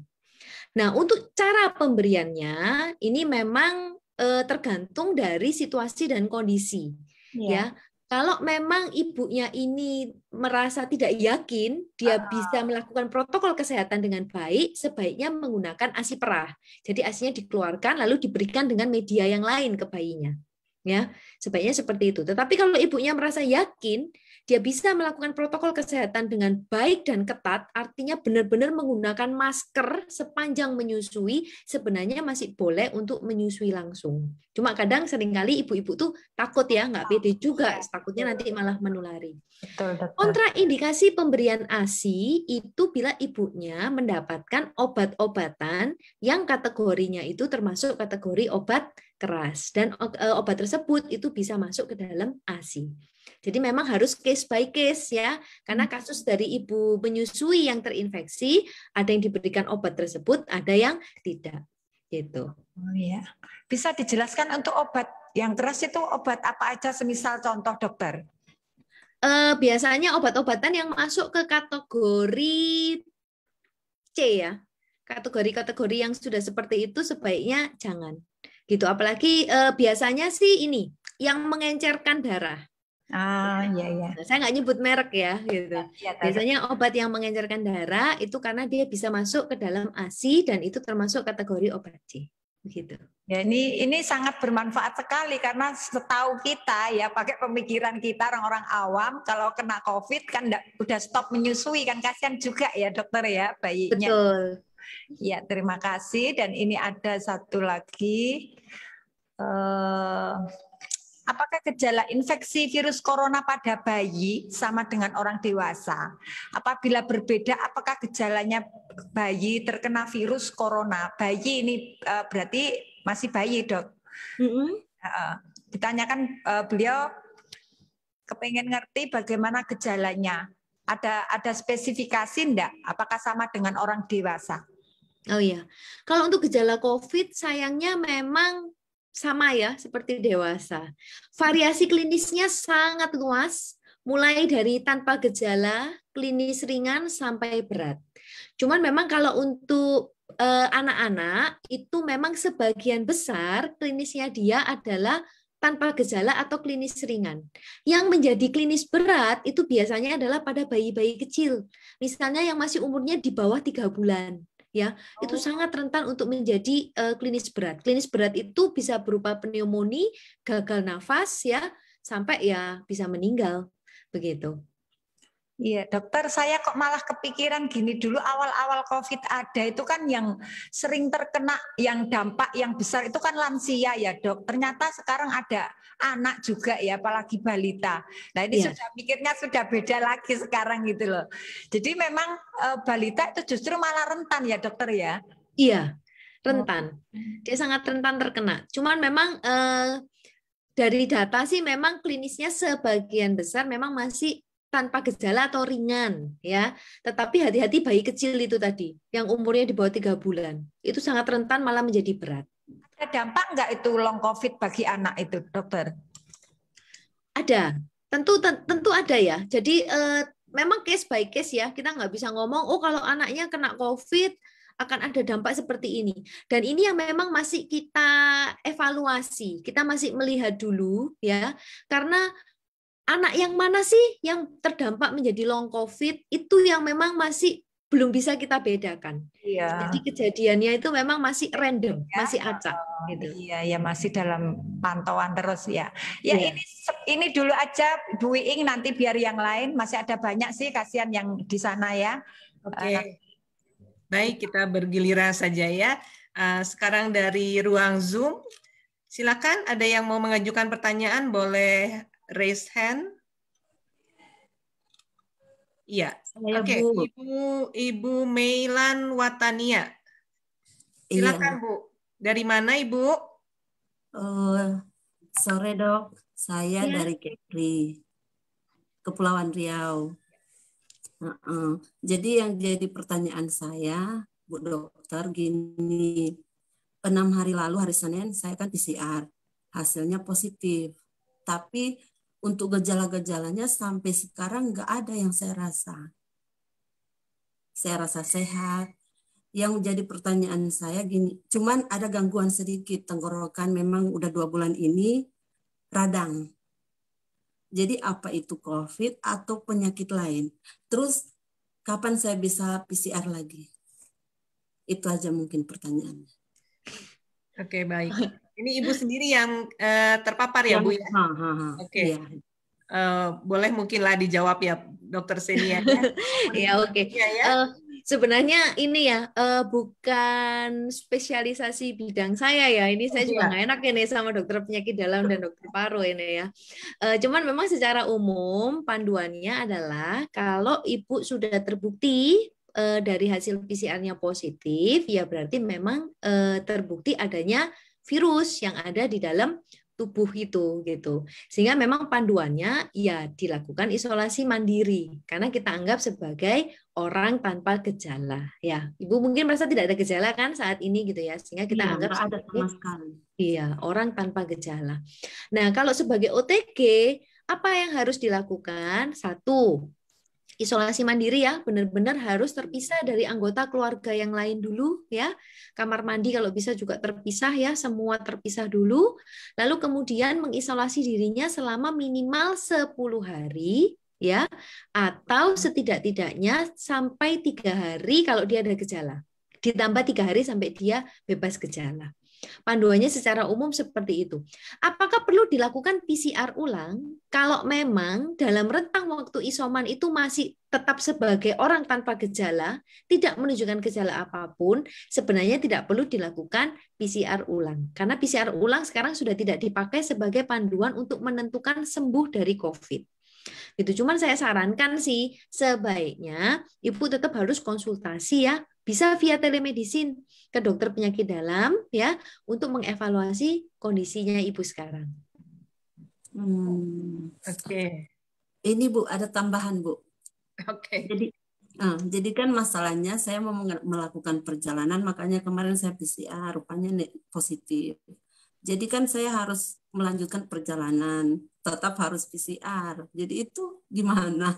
Nah, untuk cara pemberiannya ini memang tergantung dari situasi dan kondisi. Ya, kalau memang ibunya ini merasa tidak yakin dia bisa melakukan protokol kesehatan dengan baik, sebaiknya menggunakan ASI perah. Jadi ASInya dikeluarkan lalu diberikan dengan media yang lain ke bayinya. Ya, sebaiknya seperti itu. Tetapi kalau ibunya merasa yakin dia bisa melakukan protokol kesehatan dengan baik dan ketat, artinya benar-benar menggunakan masker sepanjang menyusui, sebenarnya masih boleh untuk menyusui langsung. Cuma kadang seringkali ibu-ibu tuh takut ya, nggak pede juga, takutnya nanti malah menulari. Kontraindikasi pemberian ASI itu bila ibunya mendapatkan obat-obatan yang kategorinya itu termasuk kategori obat keras, dan obat tersebut itu bisa masuk ke dalam ASI. Jadi memang harus case by case ya, karena kasus dari ibu menyusui yang terinfeksi, ada yang diberikan obat tersebut, ada yang tidak. Gitu. Oh ya, bisa dijelaskan untuk obat yang keras itu obat apa aja, semisal contoh dokter? Biasanya obat-obatan yang masuk ke kategori C ya, kategori-kategori yang sudah seperti itu sebaiknya jangan. Gitu. Apalagi biasanya sih ini yang mengencerkan darah. Iya. Saya nggak nyebut merek ya, gitu. Ya, biasanya obat yang mengencerkan darah itu karena dia bisa masuk ke dalam ASI dan itu termasuk kategori obat C. Begitu. Ya, ini sangat bermanfaat sekali karena setahu kita ya, pakai pemikiran kita orang-orang awam, kalau kena COVID kan udah stop menyusui kan, kasihan juga ya dokter ya bayinya. Betul. Ya, terima kasih. Dan ini ada satu lagi. Apakah gejala infeksi virus corona pada bayi sama dengan orang dewasa? Apabila berbeda, apakah gejalanya bayi terkena virus corona? Bayi ini berarti masih bayi, Dok. Ditanyakan beliau, kepengen ngerti bagaimana gejalanya. Ada spesifikasi enggak? Apakah sama dengan orang dewasa? Oh iya, kalau untuk gejala COVID sayangnya memang sama ya seperti dewasa. Variasi klinisnya sangat luas, mulai dari tanpa gejala, klinis ringan sampai berat. Cuman memang kalau untuk anak-anak itu memang sebagian besar klinisnya dia adalah tanpa gejala atau klinis ringan. Yang menjadi klinis berat itu biasanya adalah pada bayi-bayi kecil. Misalnya yang masih umurnya di bawah 3 bulan. Ya, itu sangat rentan untuk menjadi klinis berat. Klinis berat itu bisa berupa pneumonia, gagal nafas ya, sampai ya bisa meninggal. Begitu. Iya, dokter, saya kok malah kepikiran gini, dulu awal-awal COVID ada itu kan yang sering terkena, yang dampak yang besar itu kan lansia ya dok. Ternyata sekarang ada anak juga ya, apalagi balita. Nah ini sudah mikirnya sudah beda lagi sekarang gitu loh. Jadi memang balita itu justru malah rentan ya dokter ya? Iya, rentan. Dia sangat rentan terkena. Cuman memang dari data sih memang klinisnya sebagian besar memang masih tanpa gejala atau ringan ya. Tetapi hati-hati bayi kecil itu tadi yang umurnya di bawah 3 bulan. Itu sangat rentan malah menjadi berat. Ada dampak nggak itu long COVID bagi anak itu, dokter? Ada. Tentu ada ya. Jadi memang case by case ya. Kita nggak bisa ngomong oh kalau anaknya kena COVID akan ada dampak seperti ini. Dan ini yang memang masih kita evaluasi. Kita masih melihat dulu ya. Karena anak yang mana sih yang terdampak menjadi long COVID itu yang memang masih belum bisa kita bedakan. Iya. Jadi kejadiannya itu memang masih random, ya, masih acak. Gitu. Iya, ya masih dalam pantauan terus ya. Ya iya. Ini dulu aja Bu Iing, nanti biar yang lain masih ada banyak sih, kasihan yang di sana ya. Oke. Baik, kita bergiliran saja ya. Sekarang dari ruang Zoom, silakan ada yang mau mengajukan pertanyaan boleh raise hand. Iya. Oke, Ibu Meilan Watania. Silakan, Bu. Dari mana, Ibu? Sore, Dok. Saya dari Kepri, Kepulauan Riau. Jadi yang jadi pertanyaan saya, Bu Dokter, gini. 6 hari lalu, hari Senin, saya kan PCR. Hasilnya positif. Tapi untuk gejala-gejalanya sampai sekarang nggak ada yang saya rasa. Saya rasa sehat. Yang jadi pertanyaan saya gini, cuman ada gangguan sedikit tenggorokan, memang udah 2 bulan ini radang. Jadi apa itu COVID atau penyakit lain? Terus kapan saya bisa PCR lagi? Itu aja mungkin pertanyaannya. Oke, baik. Ini Ibu sendiri yang terpapar ya, Bu ya? Oke. Iya. Boleh mungkinlah dijawab ya, Dokter Senia. Ya, oke. Ya. Sebenarnya ini ya bukan spesialisasi bidang saya ya. Ini saya juga nggak enak ini sama dokter penyakit dalam dan dokter paru ini ya. Cuman memang secara umum panduannya adalah kalau ibu sudah terbukti dari hasil PCR-nya positif, ya berarti memang terbukti adanya virus yang ada di dalam tubuh itu gitu. Sehingga memang panduannya ya dilakukan isolasi mandiri karena kita anggap sebagai orang tanpa gejala ya. Ibu mungkin merasa tidak ada gejala kan saat ini gitu ya. Sehingga kita anggap sebagai orang tanpa gejala. Nah, kalau sebagai OTG apa yang harus dilakukan? 1, isolasi mandiri ya, benar-benar harus terpisah dari anggota keluarga yang lain dulu ya. Kamar mandi kalau bisa juga terpisah ya, semua terpisah dulu. Lalu kemudian mengisolasi dirinya selama minimal 10 hari ya, atau setidak-tidaknya sampai 3 hari kalau dia ada gejala. Ditambah 3 hari sampai dia bebas gejala. Panduannya secara umum seperti itu. Apakah perlu dilakukan PCR ulang? Kalau memang dalam rentang waktu isoman itu masih tetap sebagai orang tanpa gejala, tidak menunjukkan gejala apapun, sebenarnya tidak perlu dilakukan PCR ulang. Karena PCR ulang sekarang sudah tidak dipakai sebagai panduan untuk menentukan sembuh dari COVID. Gitu. Cuman saya sarankan sih sebaiknya ibu tetap harus konsultasi ya, bisa via telemedicine ke dokter penyakit dalam ya untuk mengevaluasi kondisinya ibu sekarang. Oke. Ini Bu, ada tambahan Bu. Oke. Jadi kan masalahnya saya mau melakukan perjalanan, makanya kemarin saya PCR, rupanya positif. Jadi kan saya harus melanjutkan perjalanan, tetap harus PCR. Jadi itu gimana?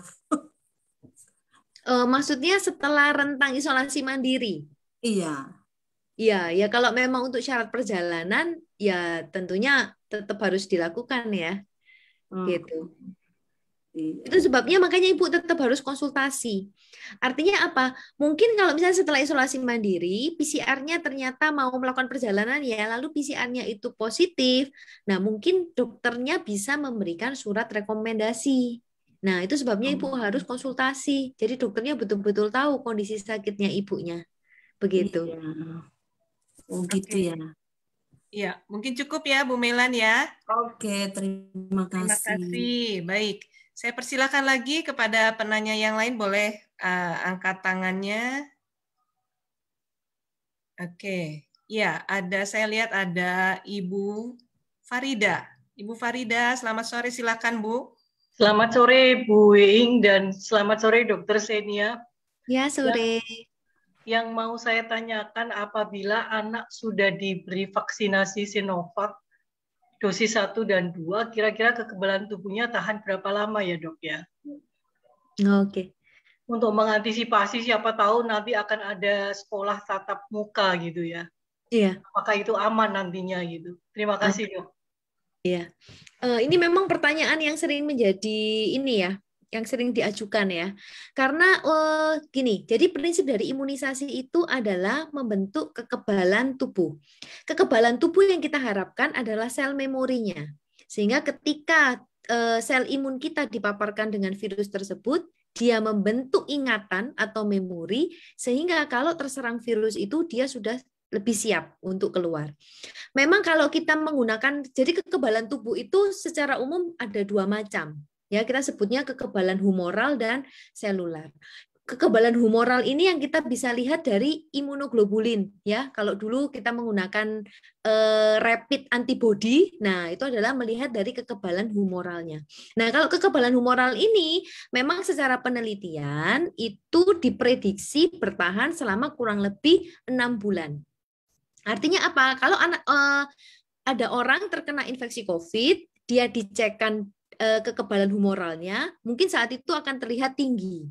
Maksudnya setelah rentang isolasi mandiri? Iya. Iya, ya kalau memang untuk syarat perjalanan, ya tentunya tetap harus dilakukan ya, gitu. Itu sebabnya makanya Ibu tetap harus konsultasi. Artinya apa? Mungkin kalau misalnya setelah isolasi mandiri, PCR-nya ternyata mau melakukan perjalanan ya, lalu PCR-nya itu positif. Nah, mungkin dokternya bisa memberikan surat rekomendasi. Nah, itu sebabnya Ibu harus konsultasi. Jadi dokternya betul-betul tahu kondisi sakitnya ibunya. Begitu. Iya. Oh gitu Oke. ya. Iya, mungkin cukup ya Bu Melan ya. Oke, terima Terima kasih. kasih. Baik, saya persilakan lagi kepada penanya yang lain, boleh angkat tangannya. Oke, ya saya lihat ada Ibu Farida. Ibu Farida, selamat sore, silakan Bu. Selamat sore Bu Weing dan selamat sore Dokter Senia. Ya, sore. Yang mau saya tanyakan, apabila anak sudah diberi vaksinasi Sinovac dosis 1 dan 2, kira-kira kekebalan tubuhnya tahan berapa lama ya Dok ya? Oke. Untuk mengantisipasi siapa tahu nanti akan ada sekolah tatap muka gitu ya. Iya. Apakah itu aman nantinya gitu? Terima kasih Dok. Iya. Ini memang pertanyaan yang sering menjadi ini ya, yang sering diajukan ya. Karena gini, jadi prinsip dari imunisasi itu adalah membentuk kekebalan tubuh. Kekebalan tubuh yang kita harapkan adalah sel memorinya. Sehingga ketika sel imun kita dipaparkan dengan virus tersebut, dia membentuk ingatan atau memori, sehingga kalau terserang virus itu dia sudah lebih siap untuk keluar. Memang kalau kita menggunakan, jadi kekebalan tubuh itu secara umum ada dua macam. Ya, kita sebutnya kekebalan humoral dan seluler. Kekebalan humoral ini yang kita bisa lihat dari imunoglobulin ya. Kalau dulu kita menggunakan rapid antibody, nah itu adalah melihat dari kekebalan humoralnya. Nah, kalau kekebalan humoral ini memang secara penelitian itu diprediksi bertahan selama kurang lebih 6 bulan. Artinya apa? Kalau ada orang terkena infeksi COVID, dia dicekkan kekebalan humoralnya, mungkin saat itu akan terlihat tinggi.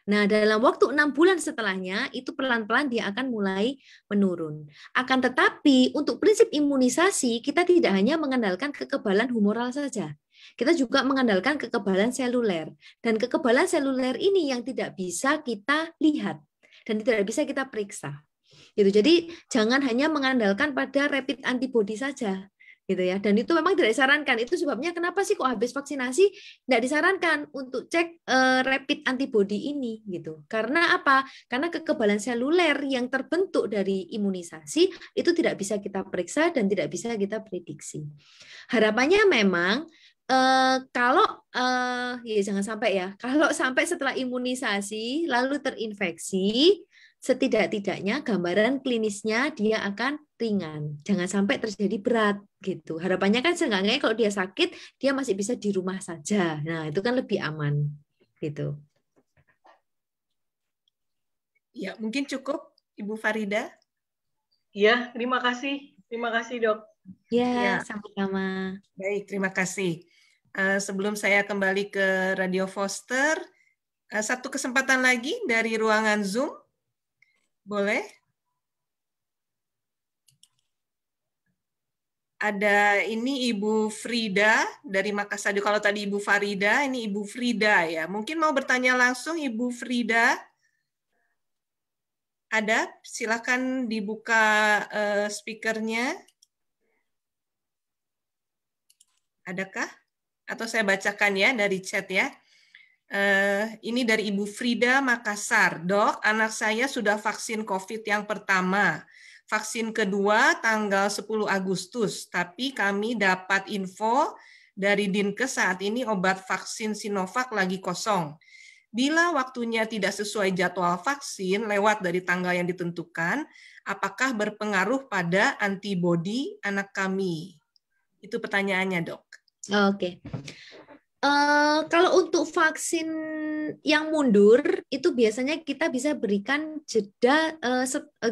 Nah, dalam waktu 6 bulan setelahnya, itu pelan-pelan dia akan mulai menurun. Akan tetapi, untuk prinsip imunisasi, kita tidak hanya mengandalkan kekebalan humoral saja. Kita juga mengandalkan kekebalan seluler. Dan kekebalan seluler ini yang tidak bisa kita lihat dan tidak bisa kita periksa. Gitu. Jadi jangan hanya mengandalkan pada rapid antibody saja, gitu ya. Dan itu memang tidak disarankan. Itu sebabnya kenapa sih kok habis vaksinasi tidak disarankan untuk cek rapid antibody ini, gitu. Karena apa? Karena kekebalan seluler yang terbentuk dari imunisasi itu tidak bisa kita periksa dan tidak bisa kita prediksi. Harapannya memang kalau ya jangan sampai ya, kalau sampai setelah imunisasi lalu terinfeksi, setidak-tidaknya gambaran klinisnya dia akan ringan. Jangan sampai terjadi berat gitu. Harapannya kan seenggaknya kalau dia sakit, dia masih bisa di rumah saja. Nah, itu kan lebih aman gitu. Ya, mungkin cukup Ibu Farida. Ya, terima kasih. Terima kasih, Dok. Ya, sama-sama. Baik, terima kasih. Sebelum saya kembali ke Radio Foster, satu kesempatan lagi dari ruangan Zoom. Boleh? Ada ini Ibu Frida dari Makassar. Kalau tadi Ibu Farida, ini Ibu Frida ya. Mungkin mau bertanya langsung Ibu Frida. Ada? Silakan dibuka speakernya. Adakah? Atau saya bacakan ya dari chat ya. Ini dari Ibu Frida Makassar. Dok, anak saya sudah vaksin COVID yang pertama. Vaksin kedua tanggal 10 Agustus. Tapi kami dapat info dari Dinkes saat ini obat vaksin Sinovac lagi kosong. Bila waktunya tidak sesuai jadwal vaksin lewat dari tanggal yang ditentukan, apakah berpengaruh pada antibodi anak kami? Itu pertanyaannya, Dok. Oke. Kalau untuk vaksin yang mundur itu biasanya kita bisa berikan jeda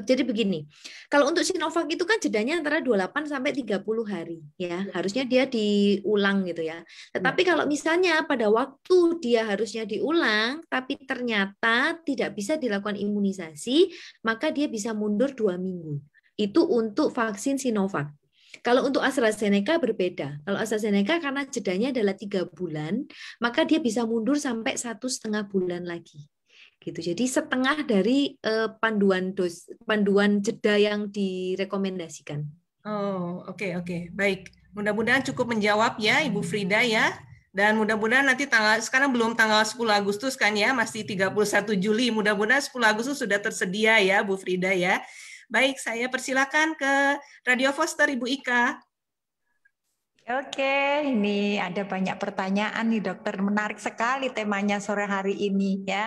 jadi begini. Kalau untuk Sinovac itu kan jedanya antara 28 sampai 30 hari ya. Harusnya dia diulang gitu ya. Tetapi kalau misalnya pada waktu dia harusnya diulang tapi ternyata tidak bisa dilakukan imunisasi, maka dia bisa mundur 2 minggu. Itu untuk vaksin Sinovac. Kalau untuk AstraZeneca berbeda. Kalau AstraZeneca karena jedanya adalah 3 bulan, maka dia bisa mundur sampai 1,5 bulan lagi. Gitu. Jadi setengah dari panduan jeda yang direkomendasikan. Oh, oke. Baik. Mudah-mudahan cukup menjawab ya Ibu Frida ya. Dan mudah-mudahan nanti sekarang belum tanggal 10 Agustus kan ya, masih 31 Juli. Mudah-mudahan 10 Agustus sudah tersedia ya Bu Frida ya. Baik, saya persilakan ke Radio Foster, Ibu Ika. Oke, ini ada banyak pertanyaan nih dokter. Menarik sekali temanya sore hari ini ya.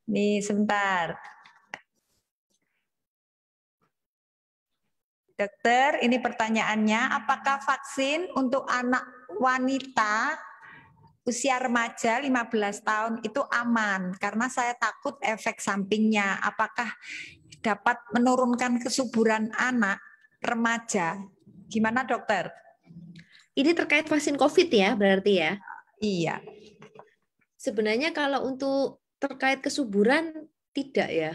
Nih sebentar. Dokter, ini pertanyaannya, apakah vaksin untuk anak wanita usia remaja 15 tahun itu aman? Karena saya takut efek sampingnya. Apakah dapat menurunkan kesuburan anak remaja? Gimana dokter? Ini terkait vaksin COVID ya berarti ya? Iya. Sebenarnya kalau untuk terkait kesuburan tidak ya.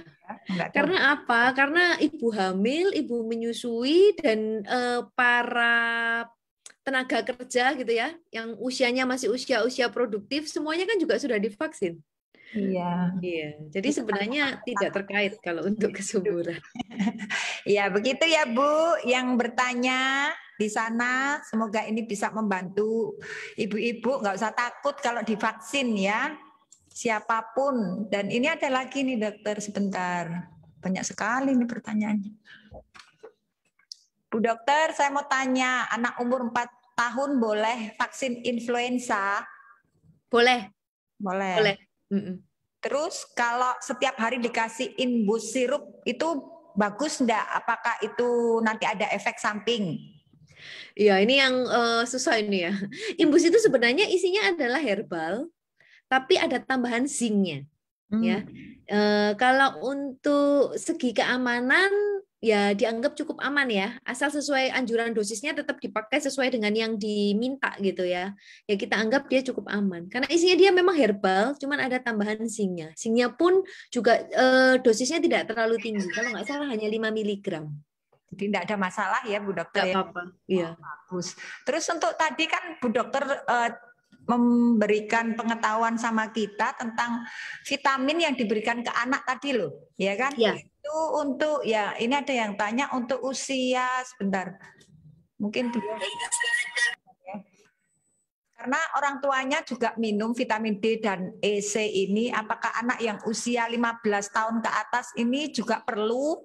Enggak. Karena apa? Karena ibu hamil, ibu menyusui, dan para tenaga kerja gitu ya, yang usianya masih usia produktif, semuanya kan juga sudah divaksin. Iya. Jadi sebenarnya tidak terkait kalau untuk kesuburan. Ya, begitu ya Bu yang bertanya di sana. Semoga ini bisa membantu ibu-ibu, nggak usah takut kalau divaksin ya. Siapapun. Dan ini ada lagi nih dokter, sebentar. Banyak sekali nih pertanyaannya. Bu dokter, saya mau tanya, anak umur 4 tahun boleh vaksin influenza? Boleh. Boleh. Terus kalau setiap hari dikasih infus sirup itu bagus enggak? Apakah itu nanti ada efek samping? Iya, ini yang susah ini ya. Infus itu sebenarnya isinya adalah herbal, tapi ada tambahan zinc-nya. Ya, kalau untuk segi keamanan ya dianggap cukup aman ya, asal sesuai anjuran dosisnya tetap dipakai sesuai dengan yang diminta gitu ya. Ya kita anggap dia cukup aman karena isinya dia memang herbal, cuman ada tambahan zinc-nya. Zinc-nya pun juga dosisnya tidak terlalu tinggi, kalau nggak salah hanya 5 mg. Jadi tidak ada masalah ya Bu Dokter. Tidak apa-apa. Iya. Bagus. Terus untuk tadi kan Bu Dokter memberikan pengetahuan sama kita tentang vitamin yang diberikan ke anak tadi loh, ya kan? Ya. Itu untuk ya ini ada yang tanya untuk usia sebentar. Mungkin karena orang tuanya juga minum vitamin D dan E, C ini, apakah anak yang usia 15 tahun ke atas ini juga perlu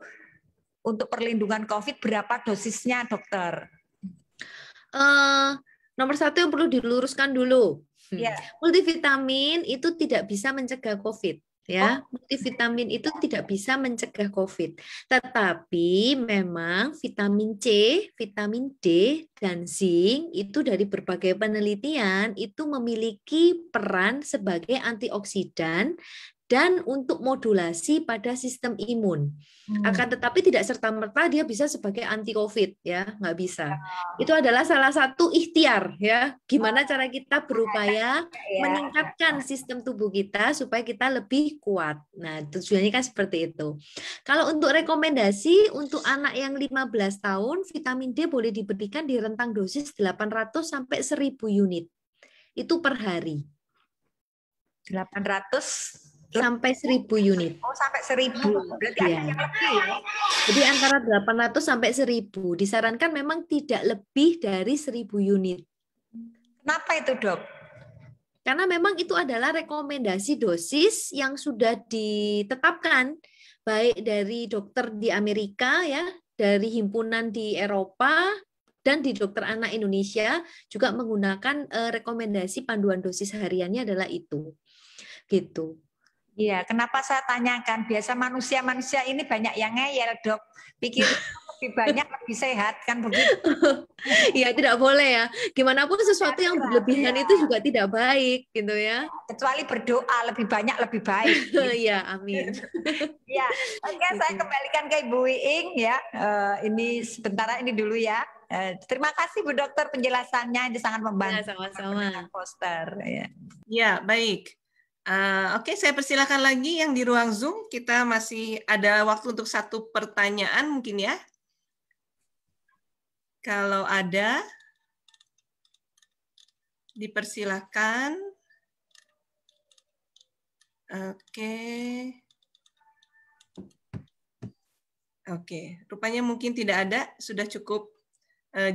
untuk perlindungan COVID, berapa dosisnya dokter? Nomor satu yang perlu diluruskan dulu, Ya. multivitamin itu tidak bisa mencegah COVID. Ya, multivitamin itu tidak bisa mencegah COVID. Tetapi memang vitamin C, vitamin D, dan zinc itu dari berbagai penelitian itu memiliki peran sebagai antioksidan dan untuk modulasi pada sistem imun. Akan tetapi tidak serta-merta dia bisa sebagai anti-COVID ya, nggak bisa. Itu adalah salah satu ikhtiar ya, gimana cara kita berupaya meningkatkan sistem tubuh kita supaya kita lebih kuat. Nah, tujuannya kan seperti itu. Kalau untuk rekomendasi untuk anak yang 15 tahun, vitamin D boleh diberikan di rentang dosis 800 sampai 1000 unit. Itu per hari. 800 sampai 1000 unit. Oh, sampai 1000. Berarti ada yang lebih ya. Jadi antara 800 sampai 1000. Disarankan memang tidak lebih dari 1000 unit. Kenapa itu, Dok? Karena memang itu adalah rekomendasi dosis yang sudah ditetapkan baik dari dokter di Amerika ya, dari himpunan di Eropa, dan di Dokter Anak Indonesia juga menggunakan rekomendasi panduan dosis hariannya adalah itu. Gitu. Iya, kenapa saya tanyakan? Biasa manusia-manusia ini banyak yang ngeyel, Dok. Pikir lebih banyak lebih sehat kan begitu. Ya tidak boleh ya. Gimana pun sesuatu yang berlebihan Ya. itu juga tidak baik gitu ya. Kecuali berdoa lebih banyak lebih baik. Ya, amin. Ya, oke, saya kembalikan ke Ibu Iing ya. Ini sebentar ini dulu ya. Terima kasih Bu Dokter penjelasannya, itu sangat membantu. Ya, sama-sama. Poster ya. Ya, baik. Oke, saya persilakan lagi yang di ruang Zoom. Kita masih ada waktu untuk satu pertanyaan mungkin ya. Kalau ada, dipersilakan. Oke, rupanya mungkin tidak ada. Sudah cukup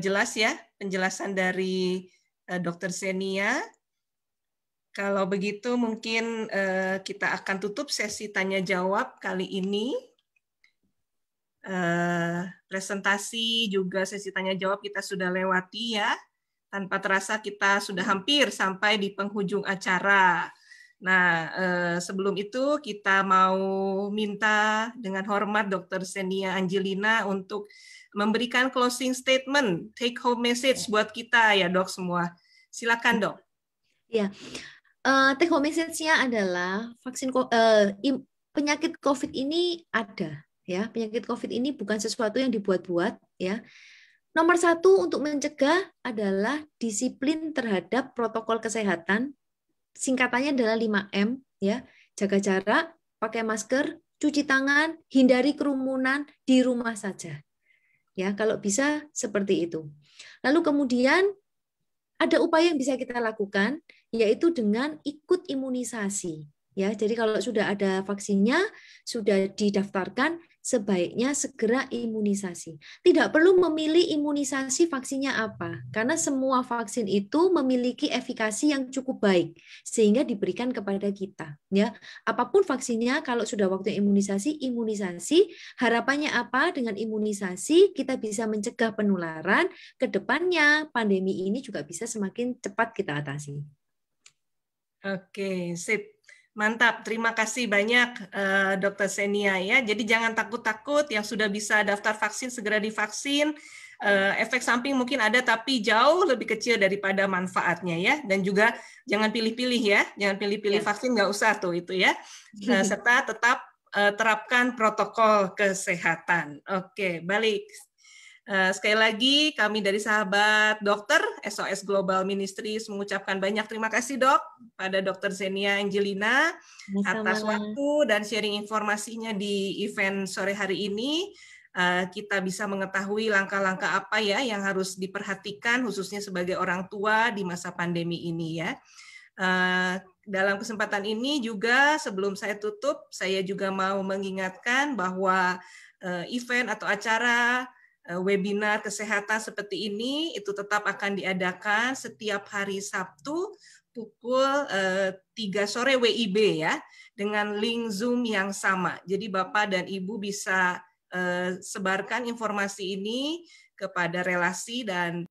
jelas ya penjelasan dari Dr. Xenia. Kalau begitu mungkin kita akan tutup sesi tanya jawab kali ini. Presentasi juga sesi tanya jawab kita sudah lewati ya. Tanpa terasa kita sudah hampir sampai di penghujung acara. Nah, sebelum itu kita mau minta dengan hormat Dr. Xenia Angelina untuk memberikan closing statement, take home message buat kita ya Dok semua. Silakan Dok. Ya, take home message-nya adalah vaksin penyakit COVID ini ada. Ya, penyakit COVID ini bukan sesuatu yang dibuat-buat ya. Nomor satu untuk mencegah adalah disiplin terhadap protokol kesehatan. Singkatannya adalah 5M ya. Jaga jarak, pakai masker, cuci tangan, hindari kerumunan, di rumah saja. Ya, kalau bisa seperti itu. Lalu kemudian ada upaya yang bisa kita lakukan yaitu dengan ikut imunisasi. Ya, jadi kalau sudah ada vaksinnya, sudah didaftarkan, sebaiknya segera imunisasi. Tidak perlu memilih imunisasi vaksinnya apa, karena semua vaksin itu memiliki efikasi yang cukup baik, sehingga diberikan kepada kita. Ya, apapun vaksinnya, kalau sudah waktu imunisasi, harapannya apa? Dengan imunisasi, kita bisa mencegah penularan, ke depannya pandemi ini juga bisa semakin cepat kita atasi. Oke, sip. Mantap, terima kasih banyak Dr. Xenia ya. Jadi jangan takut-takut, yang sudah bisa daftar vaksin segera divaksin. Efek samping mungkin ada tapi jauh lebih kecil daripada manfaatnya ya. Dan juga jangan pilih-pilih ya, jangan pilih-pilih vaksin, nggak usah tuh itu ya. Serta tetap terapkan protokol kesehatan. Oke, balik. Sekali lagi kami dari sahabat dokter SOS Global Ministries mengucapkan banyak terima kasih Dok pada Dr. Xenia Angelina atas waktu dan sharing informasinya di event sore hari ini. Kita bisa mengetahui langkah-langkah apa ya yang harus diperhatikan khususnya sebagai orang tua di masa pandemi ini ya. Dalam kesempatan ini juga sebelum saya tutup, saya juga mau mengingatkan bahwa event atau acara webinar kesehatan seperti ini itu tetap akan diadakan setiap hari Sabtu pukul 3 sore WIB ya, dengan link Zoom yang sama. Jadi Bapak dan Ibu bisa sebarkan informasi ini kepada relasi dan